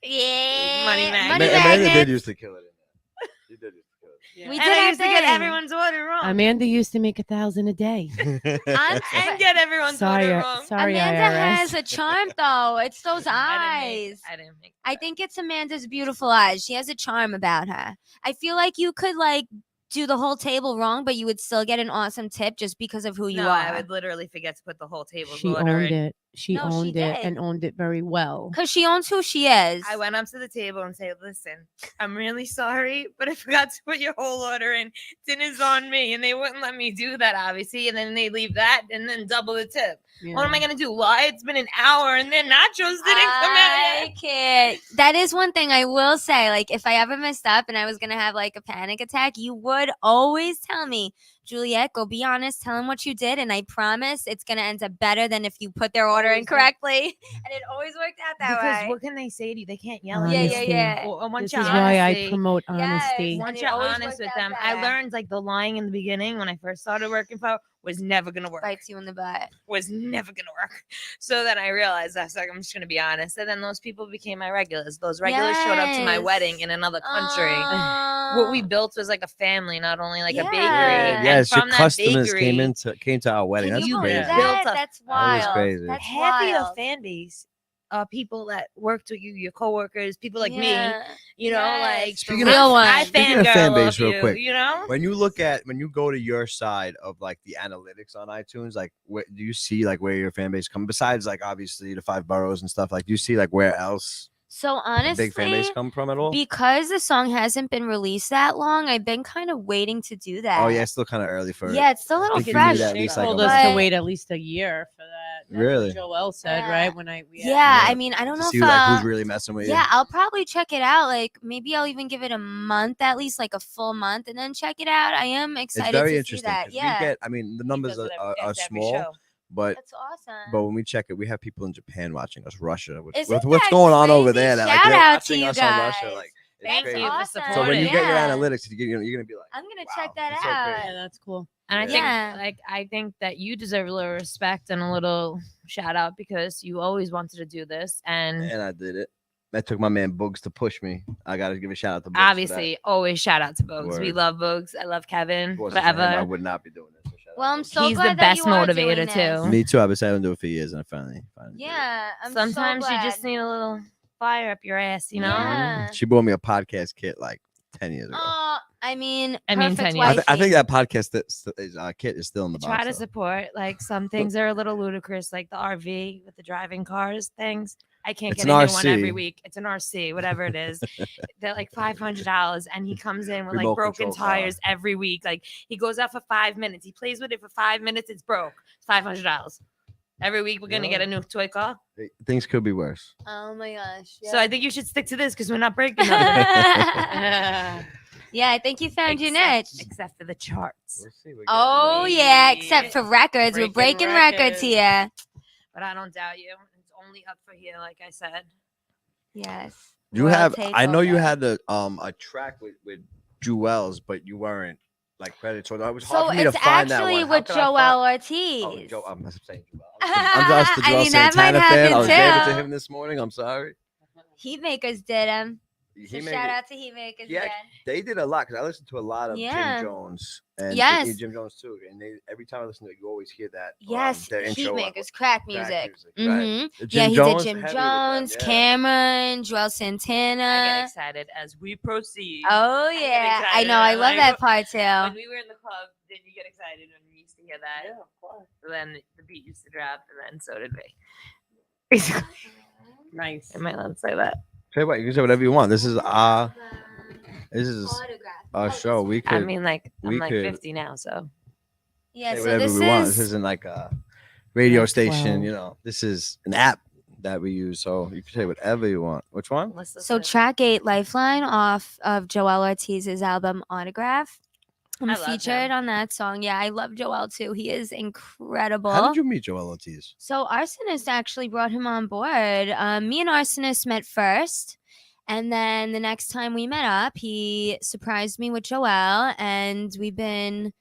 Yeah. Money magnet. Money Amanda did magnet. used to kill it in there. She did used to We and did I our used to get thing. everyone's order wrong. Amanda used to make 1,000 a day. kill it. and get everyone's Sorry, order wrong. sorry, Amanda IRS. has a charm though. It's those I eyes. didn't make I think it's Amanda's beautiful eyes. She has a charm about her. I feel like you could do the whole table wrong, but you would still get an awesome tip just because of who you no, are. I would literally forget to put the whole table's She order owned in. it. She No, she owned it did. and owned it very well. Because she owns who she is. I went up to the table and said, "Listen, I'm really sorry, but I forgot to put your whole order in. Dinner's on me," and they wouldn't let me do that, obviously. And then they leave that and then double the tip. What am I gonna do? Lie? It's been an hour, and then nachos didn't come out yet. I can't. That is one thing I will say. If I ever messed up and I was gonna have a panic attack, you would always tell me, Juliet, go be honest, tell them what you did, and I promise it's gonna end up better than if you put their order in Always do. correctly. And it always worked out that Because way. what can they say to you? They can't yell at Yeah, you. yeah, Honesty. yeah. Well, once This you're is why I honesty- promote Yes. honesty. Once it you're always honest worked with out them, I better. learned the lying in the beginning when I first started working for was never gonna work. Bites you in the butt. Was never gonna work. So then I realized I was like, I'm just gonna be honest. And then those people became my regulars. Those regulars showed up to my Yes. wedding in another country. What we built was like a family, not only like a bakery. Yeah. And Yes, your from that customers bakery, came to our wedding. Can That's you you crazy. believe built that? a- That's That is wild. crazy. That's half of your wild. fan base people that worked with you, your coworkers, people like me. Yeah. You know, like Yes, Speaking the of- real one. I Speaking of fangirl fan base off real you, quick, you know. when you go to your side of like the analytics on iTunes, like what do you see like where your fan base come besides like obviously the 5 boroughs and stuff? Like do you see like where else So a big fan base honestly, come from at all? because the song hasn't been released that long, I've been kind of waiting to do that. Oh yeah, it's still kind of early for Yeah, it's still a little think you fresh. need at They least, like, told a us month. to wait at least a year for that. That's Really? what Joel said, Yeah. right? When we Yeah, Yeah. I mean, I don't to know see if like who's really messing with you. yeah, I'll probably check it out. Like maybe I'll even give it a month, at least like a full month, and then check it out. I am It's excited very to see interesting. that. 'Cause Yeah, we get, I mean, the numbers Because of are after every small, show. but that's awesome. when we check it, we have people in Japan watching us, Russia, with Isn't what's that going on over crazy? there. That like Shout they're out to watching you us on Russia, guys. like it's Thank crazy. you for awesome. So when you get your Yeah. analytics, you're gonna be like, I'm gonna wow, check that it's so out. crazy. Yeah, that's cool. And I Yeah. think, like, I think that you deserve a little respect and a little shout out because you always wanted to do this, and And I did it. That took my man Boogs to push me. I gotta give a shout out to Boogs. for that. obviously, always shout out to Bogues. We Word. love Bogues. I love Kevin. If it wasn't for him, I Forever. would not be doing this. So shout out Well, to I'm Boogs. so He's the glad that best you are motivator, doing too. this. Me too. I've been saying I'm doing it for years, and I finally did it. Yeah, I'm Sometimes so you just glad. need a little fire up your ass, you know. Yeah. She bought me a podcast kit like 10 years ago. Oh, I mean, I mean, perfect 10 years. wifey. I think that podcast kit is still in the box. Try to though. support. Like some things are a little ludicrous, like the RV with the driving cars things. I can't It's get an a new one every RC. week. It's an RC, whatever it is. They're like $500, and he comes in with like Remote broken control car. tires every week. Like he goes out for 5 minutes, he plays with it for 5 minutes, it's broke. It's $500. Every week we're gonna get a new toy car. Things could be worse. Oh my gosh. So I think you should stick to this because we're not breaking nothing. Yeah, I think you found your Except- niche. except for the charts. We'll see. Oh yeah, except for records. We're Breaking breaking records records. here. But I don't doubt you. It's only up for here, like I said. Yes. You World have. I know you takeover. had a track with Jewels, but you weren't like credited. So it was hard So for me to it's find that actually one. How with could I Joel find- Ortiz. Oh, Joe, I'm saying Joel. I'm just the I Joel mean, that might Santana fan. I happen was giving it to too. him this morning. I'm sorry. Heatmakers did him. He So made shout it- out to Heatmakers Yeah, again. They did a lot because I listened to a lot of Yeah. Jim Jones and Yes. Jim Jones too. And every time I listen to it, you always hear that. Yes, their intro, Heatmakers, crack crack music. right. Mhm. Jim Yeah, he Jones, did Jim heavy with them, Jones, yeah. Cameron, Joel I get Santana. excited as we proceed. Oh get yeah, I excited. know. I I'm love like, that part When too. we were in the club, did you get excited when we used to hear that? Yeah, of course. So then the beat used to drop, and then so did we. Basically, Nice. am I allowed to say that? Say what you can say whatever you want. This is our show. We could I mean, like we I'm like could 50 now, so Yeah, say so whatever this we want. This is isn't like a radio Yeah, station. 12. You know, this is an app that we use, so you can say whatever you want. Which one? let's so listen. track 8 Lifeline off of Joel Ortiz's album Autograph. I'm I love featured him. on that song. Yeah, I love Joel too. He is incredible. How did you meet Joel Ortiz? So Arsonist actually brought him on board. Me and Arsonist met first, and then the next time we met up, he surprised me with Joel, and we've been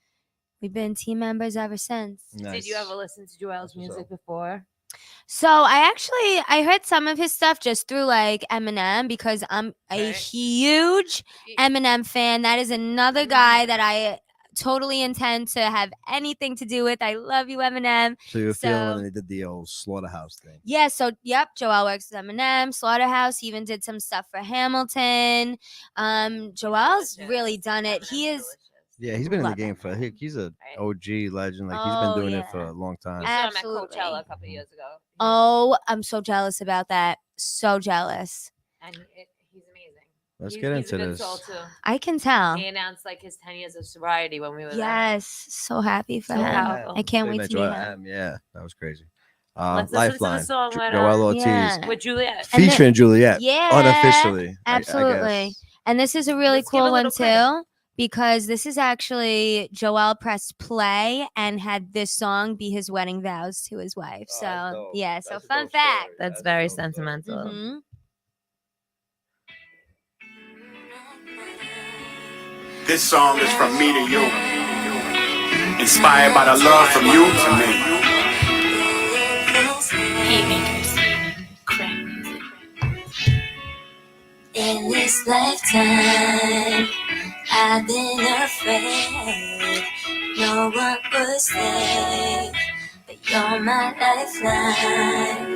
team members ever since. Did you ever listen to Joel's That's what's music up. before? So I heard some of his stuff just through like Eminem because I'm a Right. huge Eminem fan. That is another guy that I totally intend to have anything to do with. I love you, Eminem. So you were feeling So- when they did the old Slaughterhouse thing. Yeah, so yep, Joel works with Eminem, Slaughterhouse. He even did some stuff for Hamilton. Joel's really done it. He is Yeah, he's been in the Love game for he's a Right. OG legend. Like he's Oh, been doing yeah. it for a long time. We saw him at Absolutely. Coachella a couple years ago. Oh, I'm so jealous about that. So jealous. And he's amazing. Let's He's- get he's into a good this. soul, too. I can tell. He announced like his 10 years of sobriety when we were there. Yes, so happy for So him. powerful. I can't They wait met to meet Joel him. Yeah, that was crazy. Let's listen to the Lifeline. song right Joel now. Ortiz. Yeah. With Juliet. And then- Featuring Juliet. Yeah, Unofficially. absolutely. guess. And this is a really Let's give a cool one little credit. too, because this is actually Joel pressed play and had this song be his wedding vows to his wife. Oh, So that's dope. yeah, so That's a fun dope fact. story. That's a very dope story. sentimental. Mhm. This song is from me to you. Inspired by the love from you to me. In this lifetime, I've been afraid no one would stay, but you're my lifeline.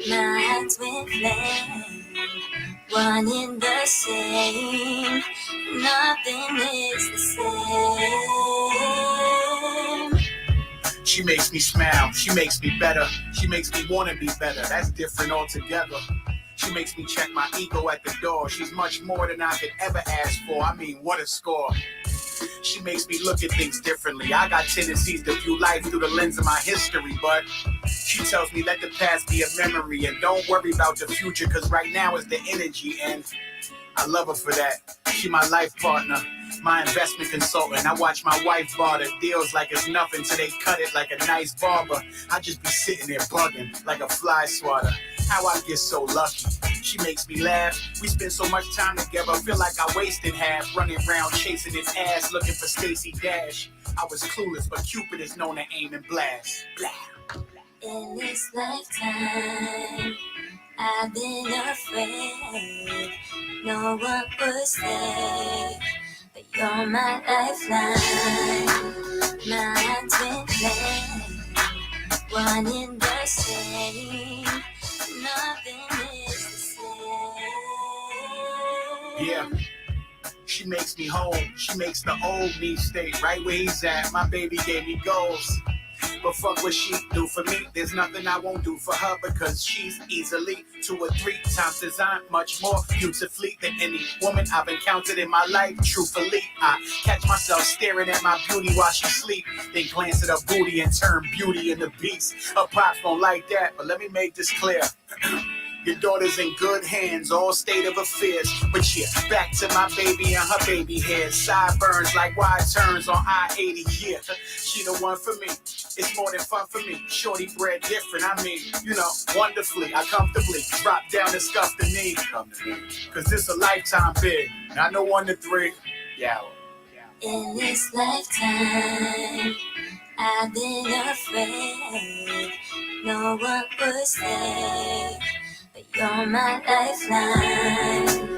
my twin flame, one in the same. Nothing is the same. She makes me smile, she makes me better, she makes me want to be better. That's different altogether. She makes me check my ego at the door. She's much more than I could ever ask for. I mean, what a score. She makes me look at things differently. I got tendencies to view life through the lens of my history, but she tells me let the past be a memory and don't worry about the future, because right now is the energy, and I love her for that. She my life partner, my investment consultant. I watch my wife barter deals like it's nothing till they cut it like a nice barber. I just be sitting there bugging like a fly swatter. How I get so lucky. She makes me laugh. We spend so much time together. I feel like I wasted half running around chasing his ass looking for Stacey Dash. I was clueless, but Cupid is known to aim and blast. Blah. In this lifetime, I've been afraid no one was there, but you're my lifeline, my twin flame, one in the same. Nothing is the same. Yeah. She makes me whole. She makes the old me stay right where he's at. My baby gave me goals. But fuck what she do for me. There's nothing I won't do for her, because she's easily 2 or 3 times designed, much more beautifully than any woman I've encountered in my life. Truthfully, I catch myself staring at my beauty while she sleep, then glance at her booty and turn beauty into beast. Her pops don't like that, but let me make this clear. Your daughter's in good hands, all state of affairs. But yeah, back to my baby and her baby hair. Sideburns like wide turns on I-80, yeah. She the one for me, it's more than fun for me. Shorty bred different, I mean, you know, wonderfully. I comfortably drop down and scuff the knee. Cause this a lifetime bid, not no 1 to 3. Yeah. In this lifetime, I've been afraid no one was there, but you're my lifeline,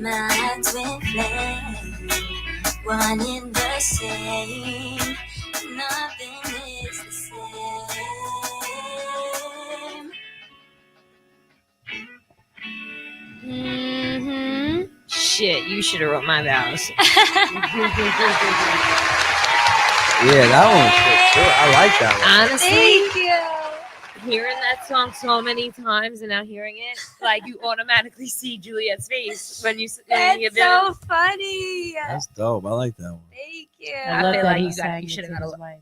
my twin flame, one in the same. Nothing is the same. Shit, you should have wrote my vows. Yeah, that one's good too. I like that one. Honestly, Thank you. hearing that song so many times and now hearing it, like you automatically see Juliet's face when you That's hear so funny. That's dope. I like that one. Thank you. I I love feel that like he you sang you it should to have got his a wife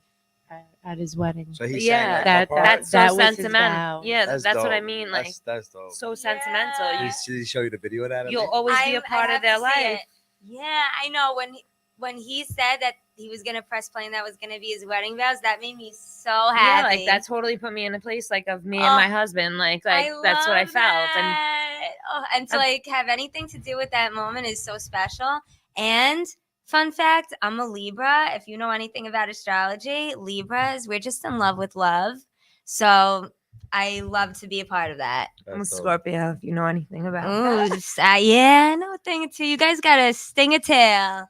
at his wedding. So he Yeah, sang that part? That's so That was his sentimental. vow. Yeah, that's what I dope. mean. Like That's dope. so sentimental. Yeah. Did he show you the video of that? You'll always be a part I of their have to see life. it. Yeah, I know. When he said that he was gonna press play and that was gonna be his wedding vows, that made me so Yeah, happy. like that totally put me in a place like of me and Oh, my husband. Like that's what I love felt. And that. And to like have anything to do with that moment is so special. And fun fact, I'm a Libra. If you know anything about astrology, Libras, we're just in love with love. So I love to be a part of that. I'm a That's dope. Scorpio, if you know anything about Ooh, that. yeah, I know a thing or two. You guys got a sting a tail.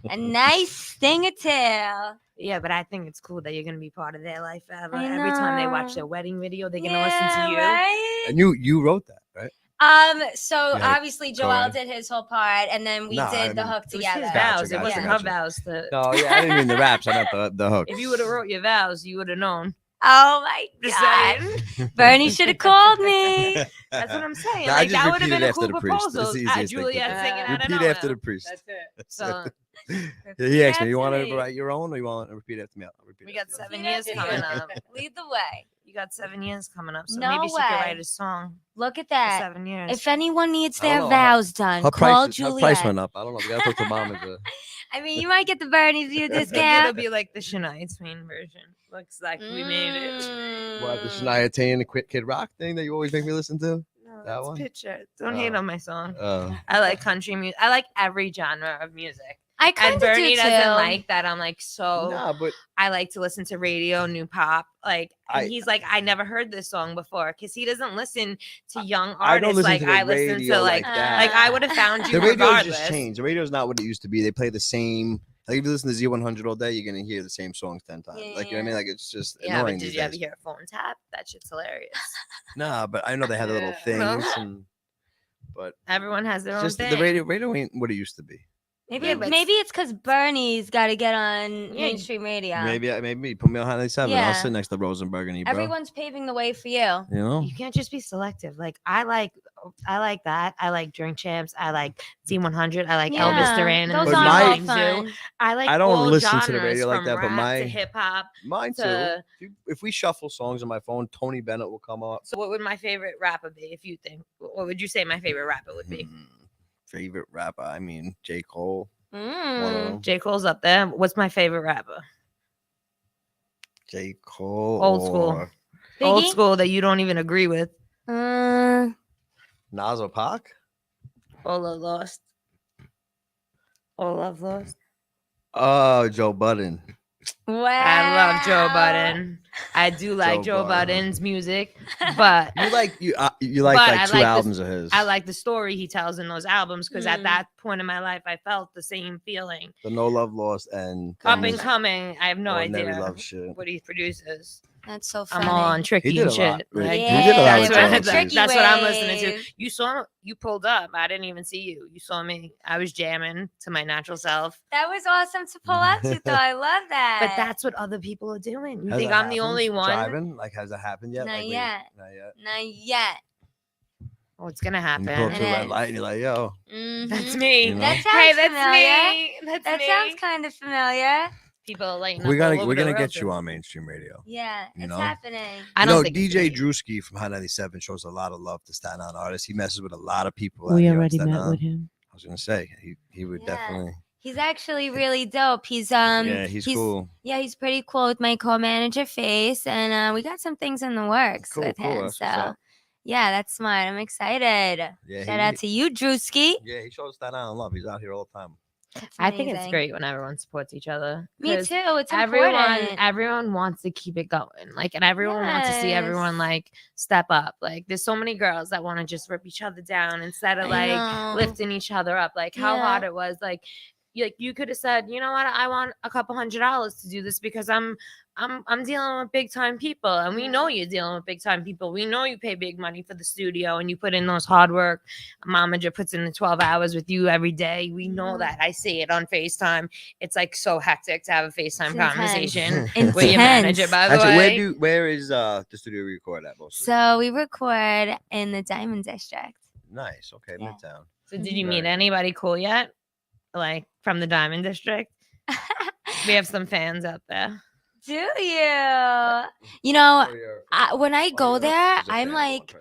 A nice sting a tail. Yeah, but I think it's cool that you're gonna be part of their life forever. I Every time they watch know. their wedding video, they're gonna listen to you. Right? And you wrote that, right? So Yeah, obviously Joel Cohen. did his whole part, and then we No, I did the mean- hook It was together. his Gotcha, vows. It gotcha, wasn't gotcha. her vows. To, No, yeah, I didn't mean the raps. I meant the hook. if you would have wrote your vows, you would have known. Oh my Just god, saying. Bernie should have called me. That's what I'm saying. Nah, I Like just that would have repeated been a after cool the priest. That's proposal. the easiest thing to Juliet do. singing. I don't Repeat know. after the priest. That's it. So, So he asked me, "You want After to me. write your own, or you want to repeat after me?" I'll repeat we got after you. 7 years coming up. Lead the way. You got 7 years coming up, so No maybe she way. could write a song Look at for that. 7 years. If anyone needs I don't their know. vows done, Her call price, her Juliet. price went up. I don't know. We gotta talk to mom. I mean, you might get the Bernie view Maybe it'll discount. be like the Shania Twain version. Looks like we made it. What, the Shania Twain, the Kid Rock thing that you always make me listen to? No, That that's one? Picture. Don't hate Oh. on my song. Oh, I like country music. I like every genre of music. I kind And of Bernie do doesn't too. like that. I'm like, so nah, but I like to listen to radio, new pop. Like, and I- he's like, I never heard this song before because he doesn't listen to young I don't artists listen like to the I listen radio to. Like that. I would have found you the radio regardless. just changed. The radio's not what it used to be. They play the same Like if you listen to Z100 all day, you're gonna hear the same songs 10 times. Like you know what I mean? Like it's just Yeah, annoying but did these you ever days. hear a phone tap? That shit's hilarious. Nah, but I know they have the little Yeah, no. things, but Everyone has their it's own just thing. the radio ain't what it used to be. Maybe Yeah, but maybe it's because Bernie's got to get on Yeah, mainstream radio. Maybe put me on Hot 97. I'll Yeah. sit next to Rosenberg and eat, bro. Everyone's paving the way for you. You know? You can't just be selective. Like I like that. I like Drink Champs. I like Z100. I like Elvis Duran and Those the But aren't my- all Morning Zoo. fun. I like. I don't all listen to the genres, radio like from that, but rap my- to hip hop. Mine too. to- If we shuffle songs on my phone, Tony Bennett will come up. So, what would my favorite rapper be? If you think, what would you say my favorite rapper would be? Favorite rapper? I mean, J. Cole. One of Mm. them. J. Cole's up there. What's my favorite rapper? J. Cole. Old school. or Old Biggie? school that you don't even agree with. Nas or Pac? All Love Lost. All Love Lost. Oh, Joe Budden. Wow. I love Joe Budden. I do like Joe Joe Budden. Budden's music, but You like But two I like this- albums of his. I like the story he tells in those albums because at Mm. that point in my life, I felt the same feeling. the No Love Lost and Up Things and coming, I have no Ordinary idea Love shit. what he produces. That's so funny. I'm all on Tricky did and a lot. shit. He Like, did a lot with that's, what, Tricky. that's, that's what I'm listening to. Wave. You pulled up. I didn't even see you. You saw me. I was jamming to my natural self. That was awesome to pull up to, though. I love that. But that's what other people are doing. You Has think that I'm the happened? only one? Driving? Like, has that happened yet? Not Like, yet. Not yet. not yet. Oh, it's gonna And happen. you pull up to It a red is. light and you're like, yo. That's Mhm. me. You know? That Hey, sounds that's familiar. me. That's That me. sounds kind of familiar. People are lighting We're up all gonna over we're the gonna road get to- you on mainstream radio. Yeah, You it's know? happening. I You don't know, think it's DJ me. Drewski from Hot 97 shows a lot of love to Staten Island artists. He messes with a lot of people. out We here on already Staten met Island. with him. I was gonna say he would Yeah. definitely. He's actually really dope. He's Yeah, he's cool. Yeah, he's pretty cool with my co-manager Face, and we got some things in the works Cool, with cool. him. That's So what's up. yeah, that's smart. I'm excited. Yeah, Shout out to you, Drewski. Yeah, he shows Staten Island love. He's out here all the time. That's I think it's amazing. great when everyone supports each other. Me 'cause too. It's Everyone, important. everyone wants to keep it going. Like, and everyone wants to see everyone Yes. like step up. Like, there's so many girls that want to just rip each other down instead of I like know. lifting each other up. Like how Yeah. hard it was. Like you could have said, you know what, I want a couple $100 to do this because I'm dealing with big time people, and we know you're dealing with big time people. We know you pay big money for the studio, and you put in those hard work. Mama just puts in the 12 hours with you every day. We know Mhm. that. I see it on FaceTime. It's like so hectic to have a FaceTime It's intense. conversation Intense. with your manager. By the Actually, way, where is the studio you record at mostly? So we record in the Diamond District. Nice. Okay, Yeah. Midtown. so did you meet Right. anybody cool yet? Like from the Diamond District? We have some fans out there. Do you? You know, when I go there, I'm like,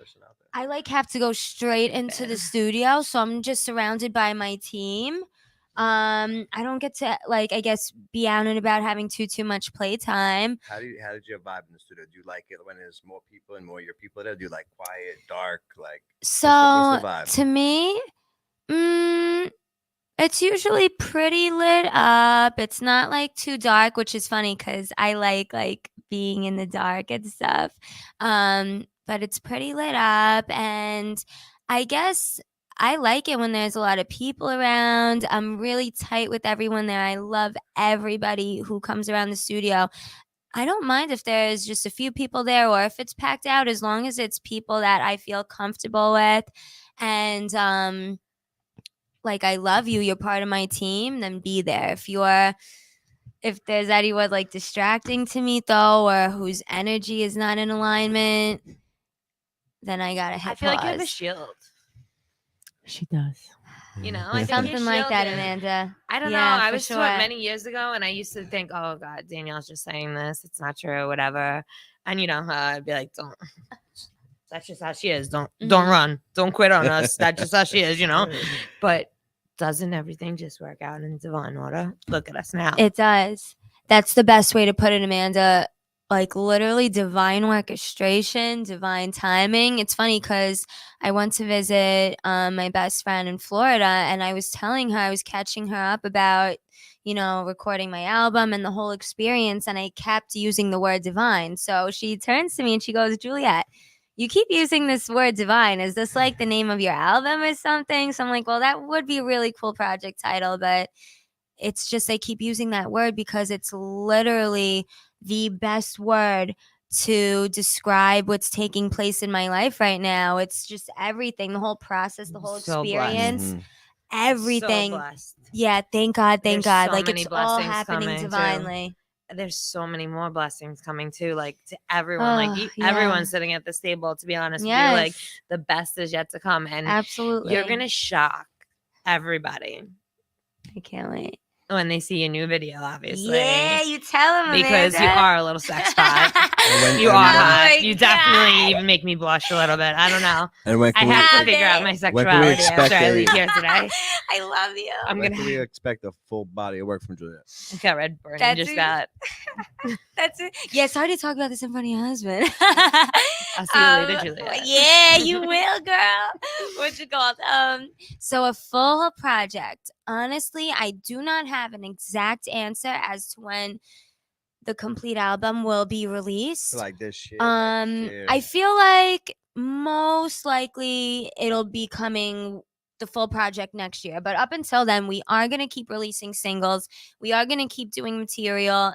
I like have to go straight into the studio, so I'm just surrounded by my team. I don't get to like, I guess, be out and about having too much playtime. How did you vibe in the studio? Do you like it when there's more people and more your people there? Do you like quiet, dark, like? So what's the vibe? to me, it's usually pretty lit up. It's not like too dark, which is funny because I like being in the dark and stuff. But it's pretty lit up, and I guess I like it when there's a lot of people around. I'm really tight with everyone there. I love everybody who comes around the studio. I don't mind if there's just a few people there or if it's packed out, as long as it's people that I feel comfortable with. And like, I love you, you're part of my team, then be there. If there's anyone like distracting to me though, or whose energy is not in alignment, then I gotta hit I feel like you have a pause. shield. She does. You know, I think Something you're like that, shielded. Amanda. I don't Yeah, know. I for was taught sure. many years ago, and I used to think, "Oh God, Danielle's just saying this. It's not true, whatever." And you know, I'd be like, "Don't." That's just how she is. Don't Mhm. run. Don't quit on us. That's just how she is. You know. But doesn't everything just work out in divine order? Look at us now. It does. That's the best way to put it, Amanda. Like, literally divine orchestration, divine timing. It's funny because I went to visit my best friend in Florida, and I was telling her, I was catching her up about, recording my album and the whole experience, and I kept using the word divine. So she turns to me and she goes, "Juliet, you keep using this word divine. Is this like the name of your album or something?" So I'm like, well, that would be a really cool project title, but it's just I keep using that word because it's literally the best word to describe what's taking place in my life right now. It's just everything, the whole process, the whole So blessed. experience, Mhm. everything. So blessed. Yeah, thank God, thank There's God. so Like many it's all blessings happening coming, too. divinely. There's so many more blessings coming too, like to everyone. Like Oh, yeah. everyone sitting at this table, to be honest with you, like Yes, the best is yet to come. And absolutely. you're gonna shock everybody I can't wait. when they see a new video, obviously. Yeah, you tell him Because you Amanda. are a little sex pot. when- You and are when- hot. my You definitely God. even make me blush a little bit. I don't know. And when I can we, have to Love figure out it. my When can we sexuality expect after I a- leave here today. I love you. I'm when gonna. can we expect a full body of work from Juliet? I got red burn. That's Just it. got. That's it. Yeah, sorry to talk about this in front of your husband. I'll see you later, Juliet. Yeah, you will, girl. What's it called? So a full project. Honestly, I do not have an exact answer as to when the complete album will be released. Like this year. I feel like most likely it'll be coming the full project next year. But up until then, we are gonna keep releasing singles. We are gonna keep doing material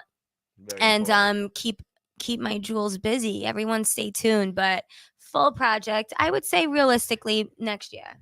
and keep my jewels busy. Everyone stay tuned. But full project, I would say realistically next year.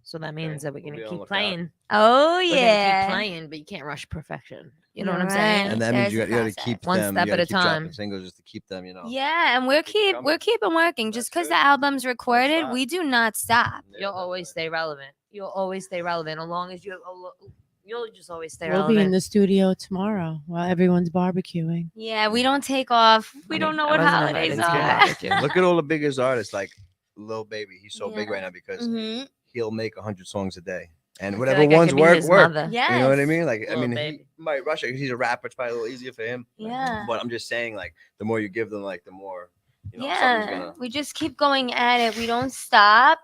So that means that we're We'll gonna be on keep lookout. playing. Oh We're gonna keep yeah. playing, but you can't rush perfection. You know You're what I'm saying? right. And that means There's you a got to process. keep One them. step you at gotta a keep dropping time. singles just to keep them. Yeah, and we're Keep coming. we're keeping working. Just That's because good. the album's recorded, stop. we do not stop. You'll always stay relevant. You'll always stay relevant. As long as you'll just always stay We'll be in relevant. the studio tomorrow while everyone's barbecuing. Yeah, we don't take off. We don't know what holidays are. Look at all the biggest artists like Lil Baby. He's so big Yeah. right now because Mhm. he'll make 100 songs a day, and I feel whatever like I ones could be work, his work. mother. Yes. You know what I mean? Like, I Lil mean, he Baby. might rush it because he's a rapper. It's probably a little easier for him. Yeah. But I'm just saying, like, the more you give them, like, the more, something's Yeah. gonna. We just keep going at it. We don't stop.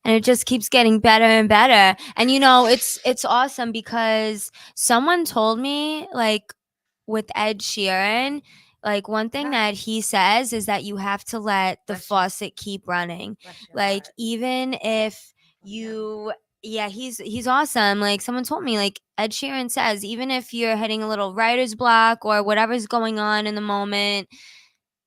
And it just keeps getting better and better. And it's awesome because someone told me, like, with Ed Sheeran, like one thing that he says is that you have to let the Bless you. faucet keep running. Bless your Like heart. even if you he's awesome. Like someone told me, like Ed Sheeran says, even if you're hitting a little writer's block or whatever's going on in the moment,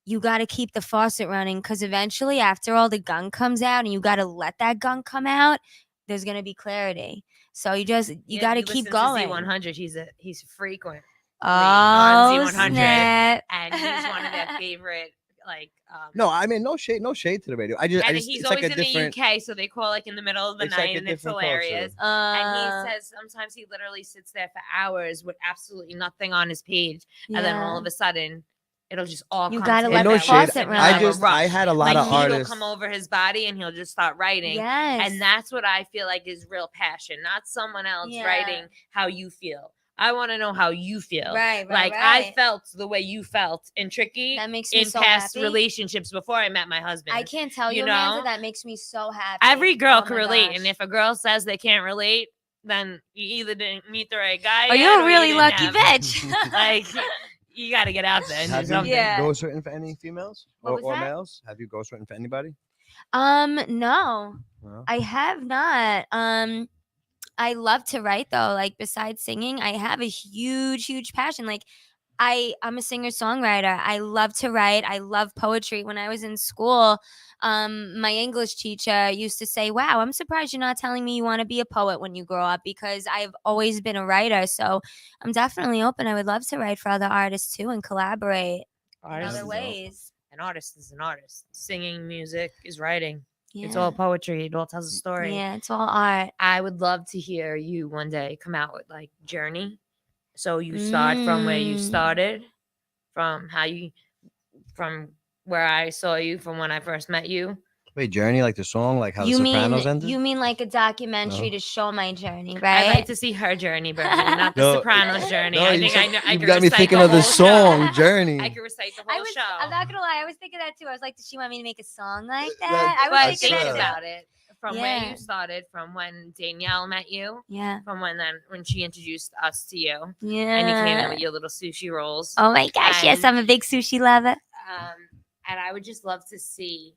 you got to keep the faucet running because eventually after all the gunk comes out and you got to let that gunk come out, there's going to be clarity. So you Yeah, got to you keep listen going. To Z100, he's frequent. Oh, on Z100. snap. And he's one of their favorite, like. No, I mean, no shade to the radio. I And just, he's it's always like a in different. the UK, so they call like in the middle of the It's like night, a and it's different culture. hilarious. Uh, And he says sometimes he literally sits there for hours with absolutely nothing on his page, and then all of a sudden, it'll just all You come gotta together let the at faucet once, and run. he'll I have a just, I rush. had a lot Like of he'll artists. come over his body and he'll just start writing. yes. And that's what I feel like is real passion, not someone else Yeah. writing how you feel. I want to know how you feel. right, Like I felt the way you felt in Tricky that makes me in so past happy. relationships before I met my husband. I can't tell you, you Amanda, know? that makes me so happy. Every girl Oh can my relate, and gosh. if a girl says they can't relate, then you either didn't meet the right guy, Oh, yet, you're a or really you lucky didn't have- bitch. Like you got to get out there and do Have you something. Yeah. ghostwritten for any females What was or that? males? Have you ghostwritten for anybody? No, No? I have not. I love to write though. Like besides singing, I have a huge passion. Like I'm a singer-songwriter. I love to write. I love poetry. When I was in school, my English teacher used to say, "Wow, I'm surprised you're not telling me you want to be a poet when you grow up," because I've always been a writer. So I'm definitely open. I would love to write for other artists too and collaborate in Artist other is dope. ways. An artist is an artist. Singing, music is writing. Yeah. It's all poetry. It all tells a story. Yeah, it's all art. I would love to hear you one day come out with like Journey. So you start from where you Mm. started, from where I saw you, from when I first met you. Wait, Journey, like the song, like how You the mean Sopranos ended? you mean like a documentary No. to show my journey, I'd right? like to see her journey, Bernie, not the No, Sopranos journey. No, I you think said- I know. I you could got me recite thinking the of the whole song show. Journey. I could recite the whole show. I'm not gonna lie, I was thinking that too. I was like, does she want me to make a song like That- that? I was But that's, thinking think that uh, too. about it. From where Yeah. you started, from when Danielle met you, Yeah, from when she introduced us to you, yeah. and you came in with your little sushi rolls. Oh my gosh, yes, And- I'm a big sushi lover. And I would just love to see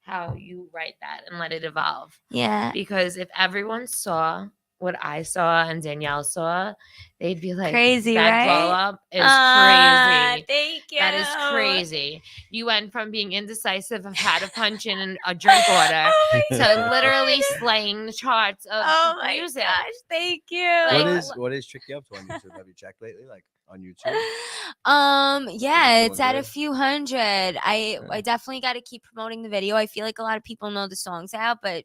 how you write that and let it evolve. Yeah, Because if everyone saw what I saw and Danielle saw, they'd be like, Crazy, that glow right? up is crazy. Thank you. That is crazy. You went from being indecisive of how to punch in a drink order Oh my to literally God. slaying the charts of Oh my music. gosh, thank you. What is Tricky up to on YouTube? Have you checked lately? Like on YouTube? Yeah, Is it it's at doing a good? few hundred. I Yeah. definitely got to keep promoting the video. I feel like a lot of people know the songs out, but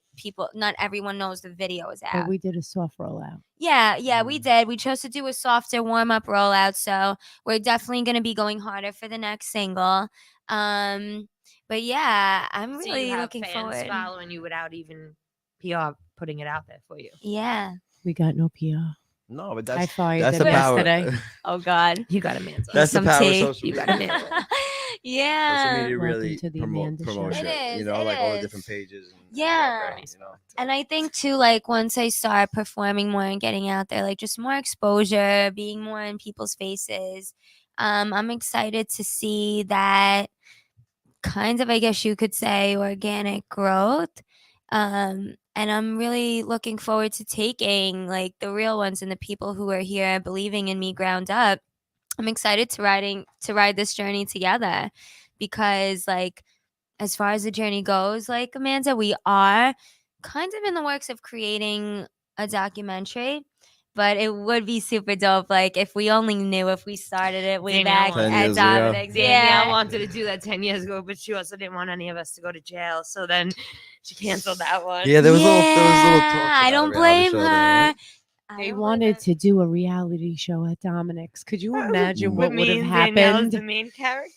not everyone knows the video is out. But we did a soft rollout. Yeah, we did. We chose to do a softer warm up rollout, so we're definitely going to be going harder for the next single. But yeah, I'm So really you have looking fans forward. following you without even PR putting it out there for you. Yeah. We got no PR. No, but I that's fired that's them the power. yesterday. Oh God. You got a man. That's the Some power of tea. social You media. got a man. Social Yeah. media Welcome really to the promote Amanda Show. promotion. It You is, know, it like all the is. different pages. And Yeah. you know. And I think too, like once I start performing more and getting out there, like just more exposure, being more in people's faces, I'm excited to see that kind of, I guess you could say, organic growth. And I'm really looking forward to taking like the real ones and the people who are here believing in me ground up. I'm excited to ride this journey together because like as far as the journey goes, like Amanda, we are kind of in the works of creating a documentary, but it would be super dope. Like if we only knew if we started it way Danielle back wanted- 10 at years ago. Dominic's. Danielle Yeah. wanted to do that 10 years ago, but she also didn't want any of us to go to jail. So then she canceled that one. Yeah, there was little talks I about a don't reality blame show her. there, right? I They don't blame wanted her. to do a reality show at Dominic's. Could you imagine With what would have Danielle's happened? the main character.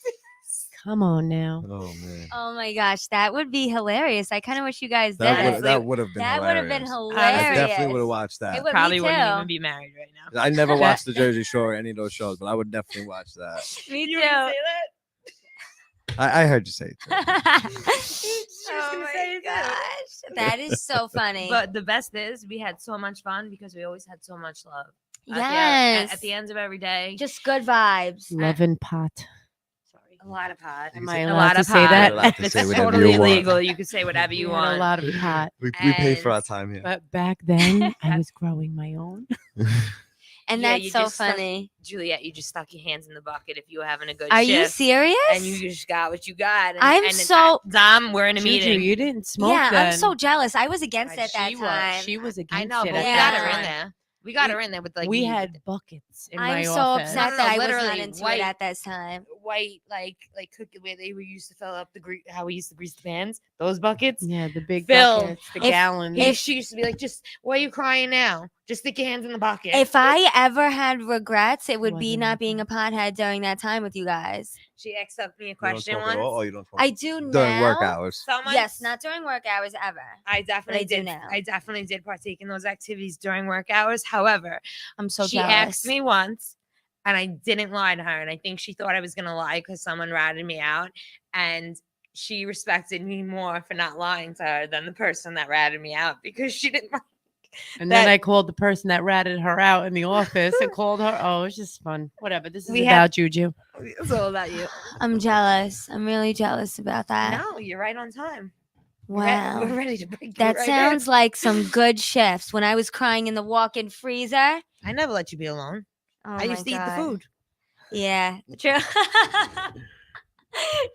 Come on now. Oh man. Oh my gosh, that would be hilarious. I kind of wish you guys did. That would have been That would have been hilarious. hilarious. I definitely would have watched that. It would- Probably me wouldn't too. even be married right now. I never watched the Jersey Shore or any of those shows, but I would definitely watch that. Me You too. wouldn't say I heard you say it. Too. Oh gonna my say it too. gosh, that is so funny. But the best is we had so much fun because we always had so much love. yes, At the end of every day. just good vibes. Love and pot. Sorry. A lot of pot. Am I A allowed lot to of say pot. that? You're allowed to It's say whatever totally you want. legal. You can say whatever you We had want. a lot of pot. We pay for our And- time here. But back then, I was growing my own. And Yeah, that's you so just stuck- funny. Juliet, you just stuck your hands in the bucket if you were having a good Are shift. you serious? And you just got what you got. And, I'm and so- Dom, we're in a Juju, meeting. you didn't smoke yeah, then. I'm so jealous. I was against it at that She time. was. She was against I know, it but at we Yeah. got her that in time. there. We got her in there with like We you- had buckets in I'm my so office. upset No, that I was literally not into white. it at that time. white like cookie where they used to fill up how we used to grease the pans. Those buckets. Yeah, the big Phil, buckets, the if- gallons. She used to be like, just why are you crying now? Just stick your hands in the bucket. If I ever had regrets, it would be Wasn't not like being a that. pothead during that time with you guys. She asked me a You don't question smoke once. at all, or you don't smoke I do during now. work hours. Someone, Yes, not during work hours ever. I definitely do did. now. I definitely did partake in those activities during work hours. However, I'm so she jealous. asked me once, and I didn't lie to her, and I think she thought I was gonna lie because someone ratted me out, and she respected me more for not lying to her than the person that ratted me out because she didn't. And then that- I called the person that ratted her out in the office and called her. Oh, it's just fun. Whatever. This is We about had- Juju. It's all about you. I'm jealous. I'm really jealous about that. No, you're right on time. Wow. We're ready to break you That right sounds like some good shifts. When I was crying in the walk-in freezer. in. I never let you be alone. Oh I my used to eat the God. food. Yeah, true.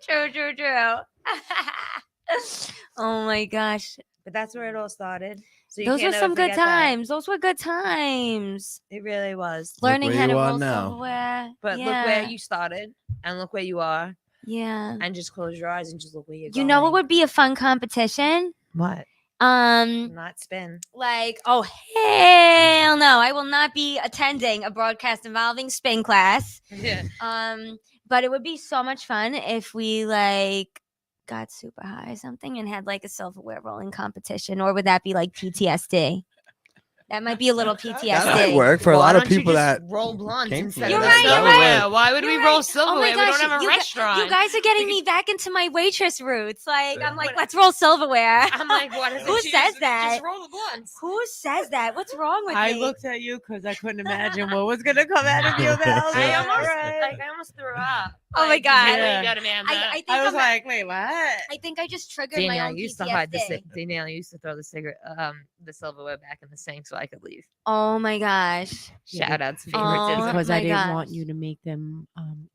True. Oh my gosh. But that's where it all started. So you Those can't were ever some good forget that. times. Those were good times. It really was. Look Learning where how to you are roll now. silverware. But yeah. look where you started and look where you are. Yeah. And just close your eyes and just look where you're You going. know what would be a fun competition? What? Like, Not spin. oh hell no, I will not be attending a broadcast involving spin class. Yeah. But it would be so much fun if we like got super high or something and had like a silverware rolling competition, or would that be like PTSD? That might be a little PTSD. That might work for a Why lot of don't you people just that roll blunts came instead from of it. That's- that would silverware. work. Why would we You're roll right. silverware? We don't have a restaurant. You guys are getting me back into my waitress roots. Like I'm like, What- let's roll silverware. I'm like, what is it? Who She says just, that? Just roll the blunts. Who says that? What's wrong with I me? looked at you because I couldn't imagine what was going to come out of your mouth. I Yeah, almost, right. like, I almost threw up. Oh my Like, God. really Yeah. good, Amanda. I think I was I'm- like, wait, what? I think I just triggered my Danielle own used to PTSD. hide the Danielle used to throw the cigarette, the silverware back in the sink so I could leave. Oh my gosh. Yeah, Shout out to Oh favoritism. because my I didn't want gosh. you to make them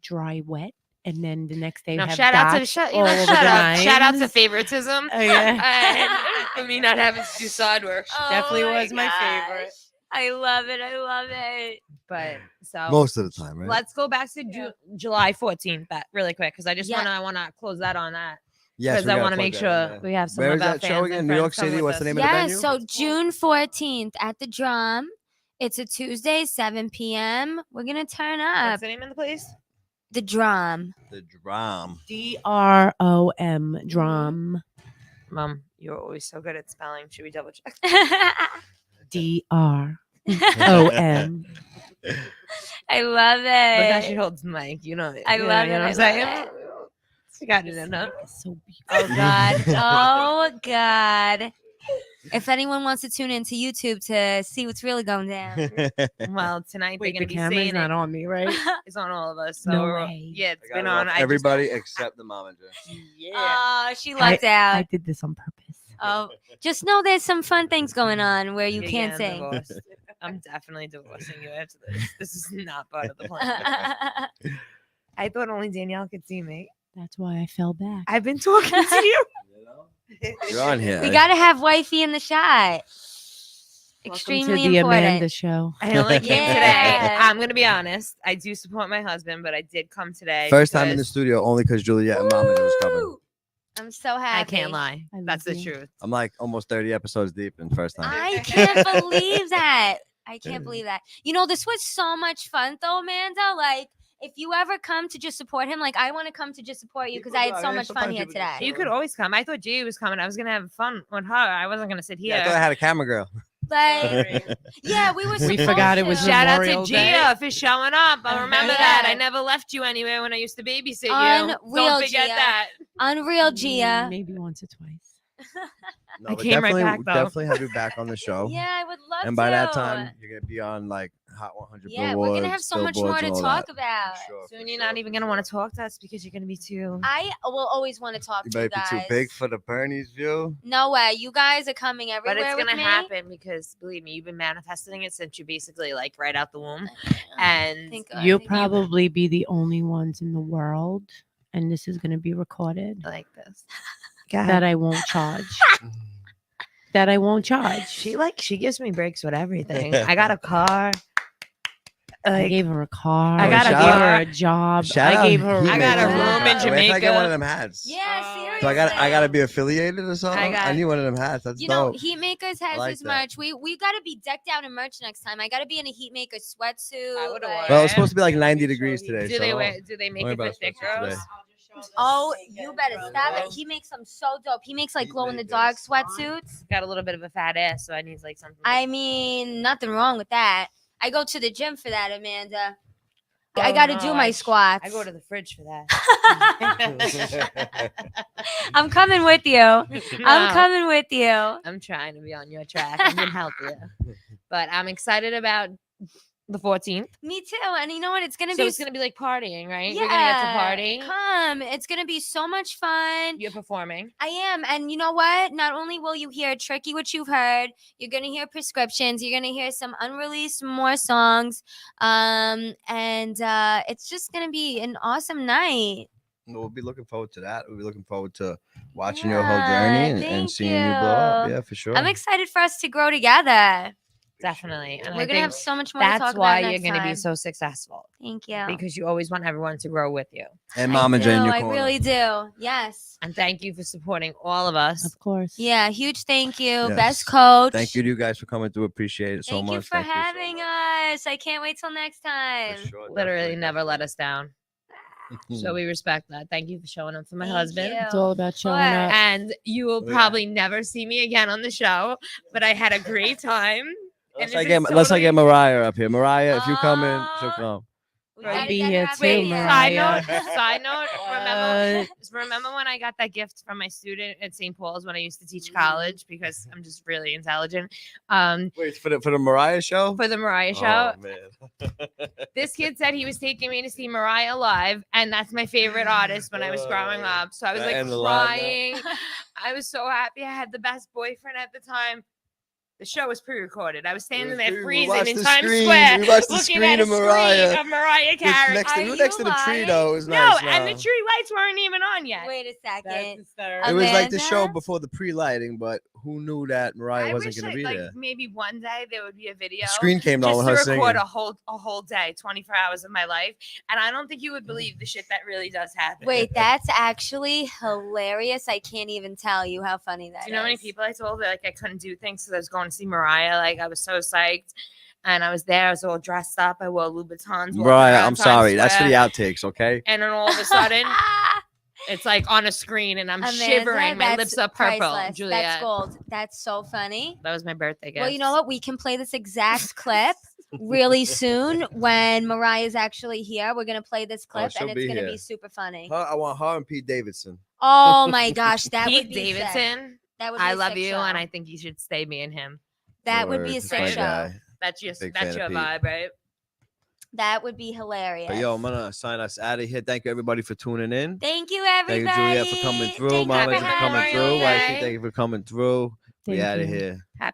dry wet, and then the next day No, have shout out to dots shut all over up. the Shout out to knives. favoritism. Oh, yeah. And for me not having to do side work. Definitely Oh was my favorite. gosh. I love it. I love it. But so Most of the time, right? let's go back to July 14th, that really quick, because I just Yeah. wanna close that on that. Yes, Because we I gotta want to plug make that sure in there. we have some Where of is our that show fans again? and New York friends come City? with What's the us. name of the Yes, venue? so June 14th at the Drum. It's a Tuesday, 7 p.m. We're gonna turn What's up. the name of the place? The Drum. The Drum. DROM drum. Mom, you're always so good at spelling. Should we double check? DROM. I love Look how it. she holds the mic. You know, I you love know it, what I I'm saying? love She got it enough. It's so beautiful. Oh God. Oh God. If anyone wants to tune into YouTube to see what's really going down. Well, tonight Wait, they're the gonna be camera's saying not it. on me, right? It's on all of us. So No we're- way. yeah, it's I been gotta on. love I everybody except the momager. Oh, she lucked I out. did this on purpose. Oh, just know there's some fun things going on where you You're can't getting sing. divorced. I'm definitely divorcing you after this. This is not part of the plan. I thought only Danielle could see me. That's why I fell back. I've been talking to you. You're on here. We gotta have wifey in the shot. Welcome Extremely to the important. Amanda Show. I only came today. Yeah. I'm gonna be honest. I do support my husband, but I did come today. First time in the because studio only because Juliet and Momager was coming. Woo! I'm so happy. I can't lie. I That's love the you. truth. I'm like almost 30 episodes deep in first time. I can't believe that. I can't believe that. You know, this was so much fun though, Amanda. Like, if you ever come to just support him, like I want to come to just support you because I had so much fun here today. You could always come. I thought Gia was coming. I was gonna have fun with her. I wasn't gonna sit here. Yeah, I thought I had a camera girl. Like, yeah, we were. We supposed forgot it was to. Shout out Memorial to Day. Gia for showing up. I remember that. I Yeah. never left you anywhere when I used to babysit you. Unreal, Don't forget Gia. that. Unreal, Gia. Maybe once or twice. No, I but came right definitely, back, though. definitely have you back on the show. Yeah, I would love to. And by that time, you're gonna be on like Hot 100 yeah, Billboards, we're gonna have so much more billboards, to and all talk that. about. Sure, Soon for you're sure. not even gonna want to talk to us because you're gonna be too. I will always want to talk You to you better be guys. too big for the Bernie's view. No way. You guys are coming everywhere But it's with gonna me. happen because believe me, you've been manifesting it since you basically like right out the womb. And Thank You'll God. probably be the only ones in the world, and this is going to be recorded, like this. that I won't charge. That I won't charge. She gives me breaks with everything. I got a car. I Like, gave her a car. I got I a gave car. her a job. Shout I out gave her. Heat I got a Makers. room in Wait, if I get Jamaica. one of them hats. Yeah, seriously. So I gotta be affiliated or something. I got- need one of them hats. That's You know, dope. Heat Makers has like his that. merch. We got to be decked out in merch next time. I got to be in a Heat Maker sweatsuit. I would've like- worn Well, it's supposed to be like 90 degrees today. do so they don't wear? Do they make worry it for about thick sweatsuits girls? today. Oh, you better stop it. He makes them so dope. He makes like Heat glow in the dark Makers. sweatsuits. Got a little bit of a fat ass, so I need like something. I mean, nothing wrong with that. I go to the gym for that, Amanda. Oh, I got to no, do my I- squats. I go to the fridge for that. I'm coming with you. I'm No. coming with you. I'm trying to be on your track. I'm gonna help you. But I'm excited about the 14th. Me too. And you know what? It's gonna So be. it's gonna be like partying, right? yeah, We're gonna get to party. Come. It's gonna be so much fun. You're performing. I am. And you know what? Not only will you hear Tricky, which you've heard, you're going to hear Prescriptions. You're going to hear some unreleased more songs. And it's just going to be an awesome night. We'll be looking forward to that. We'll be looking forward to watching your whole Yeah, journey and thank seeing you blow up. you. Yeah, for sure. I'm excited for us to grow together. Definitely. And We're I going to have think so much more to that's talk why about you're next gonna be time. so successful. Thank you. Because you always want everyone to grow with you. And I Mama do. J in your I corner. really do. Yes. And thank you for supporting all of us. Of course. Yeah. Huge thank you. Yes. Best coach. Thank you to you guys for coming through. Appreciate it so Thank much. you for Thank you so having much. us. I can't wait till next time. For sure, Literally definitely, never let definitely. us down. So we respect that. Thank you for showing up for my Thank husband. you. It's all about showing Sure. up. And you will Oh, yeah. probably never see me again on the show, but I had a great time. Let's And I this get is let's I totally- get Mariah up here. Mariah, if you come in, she'll Oh. come. We I'll gotta be get her here up too, here. Mariah. Side note, Uh, remember when I got that gift from my student at St. Paul's when I used to teach college because I'm just really intelligent. Wait, for the Mariah show? For the Mariah show, Oh, man. this kid said he was taking me to see Mariah live, and that's my favorite artist when I was growing up. So I was That like and the live now. crying. I was so happy. I had the best boyfriend at the time. The show was pre-recorded. I was standing was there we freezing watched in the Times screen. Square, We watched the looking screen at a of Mariah. screen of Mariah Which Carey. next to, Are we were next to the you tree lying? though. It was No, nice. and the nah. tree lights weren't even on yet. Wait a That's second. hysterical. It was like the show Amanda? before the pre-lighting, but who knew that Mariah I wasn't wish going to that, be like there? maybe one day there would be a video. The screen came on Just with to her record singing. a whole day, 24 hours of my life, and I don't think you would believe the shit that really does happen. Wait, that's actually hilarious. I can't even tell you how funny that is. Do you know how many people I told that like I couldn't do things because I was going to see Mariah? Like I was so psyched, and I was there. I was all dressed up. I wore Louboutins. walking Mariah, around I'm Times sorry. That's for the Square, outtakes, okay? And then all of a sudden, it's like on a screen, and I'm Amanda, shivering. My that's lips are purple. priceless. Juliet, That's gold. That's so funny. that was my birthday gift. Well, you know what? We can play this exact clip really soon when Mariah's actually here. We're gonna play this clip, she'll and it's be gonna here. be super funny. I want her and Pete Davidson. Oh my gosh, that Pete would be sick. Davidson. That would be I a love sick you, show. and I think you should stay me and him. That would be a Word, sick my show. guy. That's your Big that's fan your of Pete. vibe, right? That would be hilarious. But yo, I'm gonna sign us out of here. Thank you everybody for tuning in. Thank you, Thank everybody. you, Juliet, for coming through. Thank you Mama for for having coming me. through. Memorial Wifey, Day. thank you for coming through. We Thank out of you. here. Happy